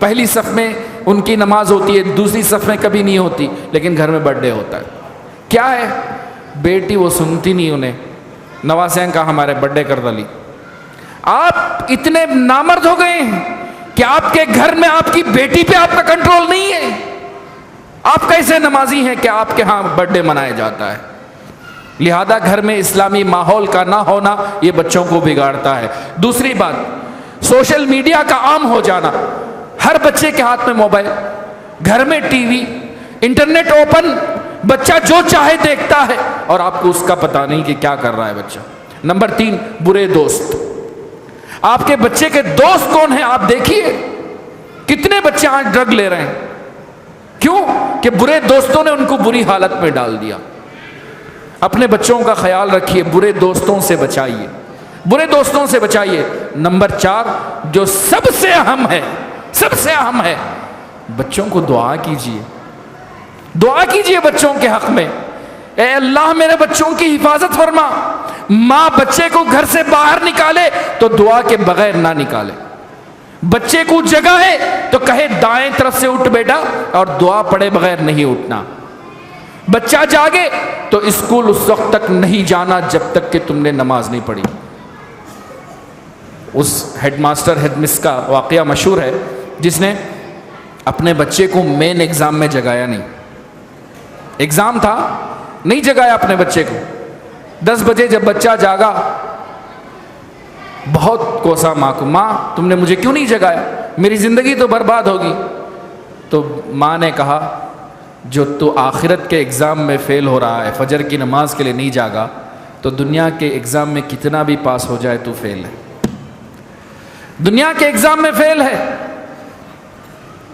پہلی صف میں ان کی نماز ہوتی ہے، دوسری صف میں کبھی نہیں ہوتی، لیکن گھر میں برتھ ڈے ہوتا ہے۔ کیا ہے؟ بیٹی وہ سنتی نہیں انہیں، نواسیں کہا ہمارے برتھ ڈے کر دلی۔ آپ اتنے نامرد ہو گئے ہیں کہ آپ کے گھر میں آپ کی بیٹی پہ آپ کا کنٹرول نہیں ہے۔ آپ کیسے نمازی ہیں کہ آپ کے ہاں برتھ ڈے منایا جاتا ہے؟ لہذا گھر میں اسلامی ماحول کا نہ ہونا یہ بچوں کو بگاڑتا ہے۔ دوسری بات، سوشل میڈیا کا عام ہو جانا، ہر بچے کے ہاتھ میں موبائل، گھر میں ٹی وی، انٹرنیٹ اوپن، بچہ جو چاہے دیکھتا ہے اور آپ کو اس کا پتہ نہیں کہ کیا کر رہا ہے بچہ۔ نمبر 3، برے دوست۔ آپ کے بچے کے دوست کون ہیں؟ آپ دیکھیے کتنے بچے آج ڈرگ لے رہے ہیں، کیوں؟ کہ برے دوستوں نے ان کو بری حالت میں ڈال دیا۔ اپنے بچوں کا خیال رکھیے، برے دوستوں سے بچائیے، برے دوستوں سے بچائیے۔ نمبر 4، جو سب سے اہم ہے، سب سے اہم ہے، بچوں کو دعا کیجیے، دعا کیجیے بچوں کے حق میں، اے اللہ میرے بچوں کی حفاظت فرما۔ ماں بچے کو گھر سے باہر نکالے تو دعا کے بغیر نہ نکالے، بچے کو جگائے تو کہے دائیں طرف سے اٹھ بیٹا، اور دعا پڑے بغیر نہیں اٹھنا۔ بچہ جاگے تو اسکول اس وقت تک نہیں جانا جب تک کہ تم نے نماز نہیں پڑھی۔ اس ہیڈ ماسٹر ہیڈ مس کا واقعہ مشہور ہے، جس نے اپنے بچے کو مین ایگزام میں جگایا نہیں، ایگزام تھا نہیں جگایا اپنے بچے کو۔ 10 بجے جب بچہ جاگا، بہت کوسا ماں کو، ماں تم نے مجھے کیوں نہیں جگایا، میری زندگی تو برباد ہوگی۔ تو ماں نے کہا جو تو آخرت کے ایگزام میں فیل ہو رہا ہے، فجر کی نماز کے لیے نہیں جاگا، تو دنیا کے ایگزام میں کتنا بھی پاس ہو جائے تو فیل ہے، دنیا کے ایگزام میں فیل ہے۔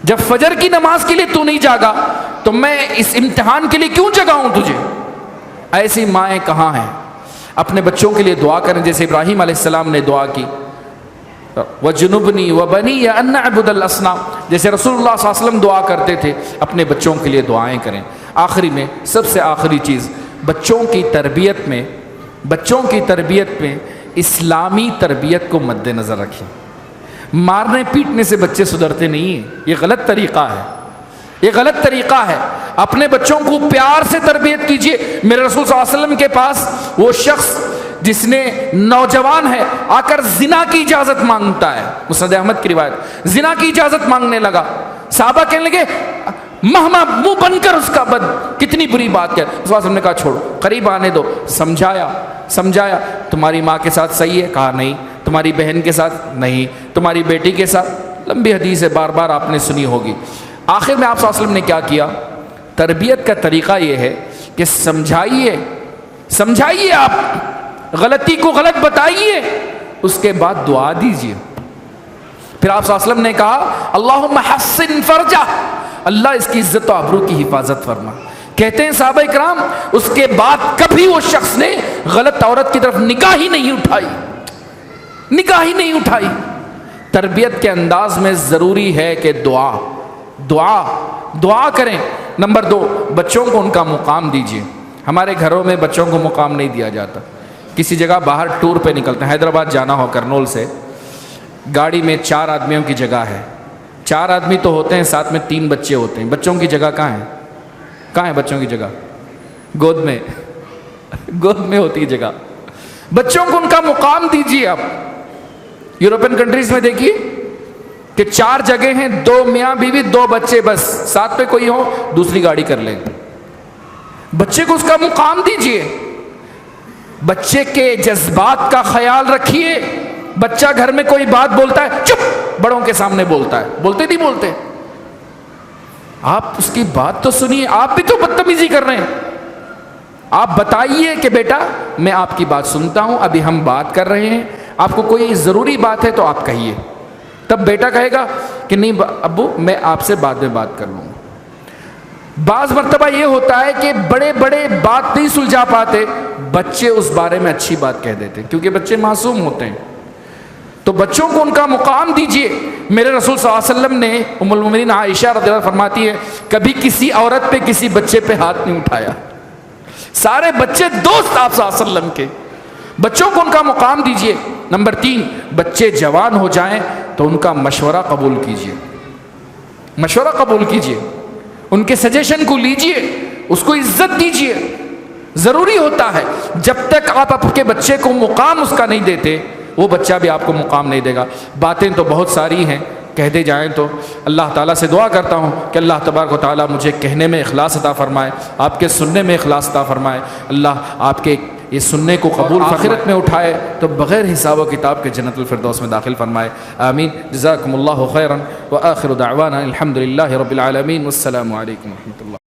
جب فجر کی نماز کے لیے تو نہیں جاگا تو میں اس امتحان کے لیے کیوں جگاؤں تجھے؟ ایسی مائیں کہاں ہیں؟ اپنے بچوں کے لیے دعا کریں، جیسے ابراہیم علیہ السلام نے دعا کی، وَجُنُبْنِي وَبَنِيَّ أَن نَعْبُدَ الْأَصْنَامَ، جیسے رسول اللہ صلی اللہ علیہ وسلم دعا کرتے تھے، اپنے بچوں کے لیے دعائیں کریں۔ آخری میں، سب سے آخری چیز، بچوں کی تربیت میں اسلامی تربیت کو مد نظر رکھیں۔ مارنے پیٹنے سے بچے سدھرتے نہیں ہیں، یہ غلط طریقہ ہے، یہ غلط طریقہ ہے۔ اپنے بچوں کو پیار سے تربیت کیجیے۔ میرے رسول صلی اللہ علیہ وسلم کے پاس وہ شخص جس نے نوجوان ہے آ کر زنا کی اجازت مانگتا ہے، مسند احمد کی روایت، زنا کی اجازت مانگنے لگا، صحابہ کہنے لگے مہما منہ بن کر اس کا بد، کتنی بری بات ہے۔ رسول اللہ نے کہا چھوڑو، قریب آنے دو، سمجھایا تمہاری ماں کے ساتھ صحیح ہے؟ کہا نہیں۔ تمہاری بہن کے ساتھ؟ نہیں۔ تمہاری بیٹی کے ساتھ؟ لمبی حدیث ہے، بار بار آپ نے سنی ہوگی۔ آخر میں آپ صلی اللہ علیہ وسلم نے کیا کیا؟ تربیت کا طریقہ یہ ہے کہ سمجھائیے، آپ غلطی کو غلط بتائیے، اس کے بعد دعا دیجیے۔ پھر آپ صلی اللہ علیہ وسلم نے کہا اللہم حسن فرجہ، اللہ اس کی عزت و آبرو کی حفاظت فرما۔ کہتے ہیں صحابہ کرام اس کے بعد کبھی وہ شخص نے غلط عورت کی طرف نگاہ ہی نہیں اٹھائی۔ تربیت کے انداز میں ضروری ہے کہ دعا کریں۔ نمبر 2، بچوں کو ان کا مقام دیجیے۔ ہمارے گھروں میں بچوں کو مقام نہیں دیا جاتا۔ کسی جگہ باہر ٹور پہ نکلتے ہیں، حیدرآباد جانا ہو کرنول سے، گاڑی میں 4 آدمیوں کی جگہ ہے، 4 آدمی تو ہوتے ہیں، ساتھ میں 3 بچے ہوتے ہیں، بچوں کی جگہ کہاں ہے بچوں کی جگہ؟ گود میں ہوتی ہے جگہ. بچوں کو ان کا مقام دیجیے. آپ یورپین کنٹریز میں دیکھیے کہ 4 جگہ ہیں, 2 میاں بیوی 2 بچے, بس ساتھ پہ کوئی ہو دوسری گاڑی کر لیں. بچے کو اس کا مقام دیجیے. بچے کے جذبات کا خیال رکھیے. بچہ گھر میں کوئی بات بولتا ہے, چپ, بڑوں کے سامنے بولتا ہے, بولتے نہیں بولتے. آپ اس کی بات تو سنیے. آپ بھی تو بدتمیزی کر رہے ہیں. آپ بتائیے کہ بیٹا میں آپ کی بات سنتا ہوں, ابھی ہم بات کر رہے ہیں, آپ کو کوئی ضروری بات ہے تو آپ کہیے. تب بیٹا کہے گا کہ نہیں ابو میں آپ سے بعد میں بات کر لوں گا. بعض مرتبہ یہ ہوتا ہے کہ بڑے بڑے بات نہیں سلجھا پاتے, بچے اس بارے میں اچھی بات کہہ دیتے کیونکہ بچے معصوم ہوتے ہیں. تو بچوں کو ان کا مقام دیجیے. میرے رسول صلی اللہ علیہ وسلم نے, ام المومنین عائشہ رضی اللہ عنہا فرماتی ہے, کبھی کسی عورت پہ کسی بچے پہ ہاتھ نہیں اٹھایا. سارے بچے دوست آپ صلی اللہ علیہ وسلم کے. بچوں کو ان کا مقام دیجیے. نمبر 3, بچے جوان ہو جائیں تو ان کا مشورہ قبول کیجیے. مشورہ قبول کیجیے, ان کے سجیشن کو لیجیے, اس کو عزت دیجیے. ضروری ہوتا ہے. جب تک آپ کے بچے کو مقام اس کا نہیں دیتے, وہ بچہ بھی آپ کو مقام نہیں دے گا. باتیں تو بہت ساری ہیں, کہتے جائیں تو. اللہ تعالیٰ سے دعا کرتا ہوں کہ اللہ تبارک و تعالیٰ مجھے کہنے میں اخلاص عطا فرمائے, آپ کے سننے میں اخلاص عطا فرمائے. اللہ آپ کے یہ سننے کو قبول آخرت میں اٹھائے تو بغیر حساب و کتاب کے جنت الفردوس میں داخل فرمائے. آمین. جزاکم اللہ خیرا وآخر دعوانا الحمد للہ رب العالمین والسلام علیکم ورحمۃ اللہ.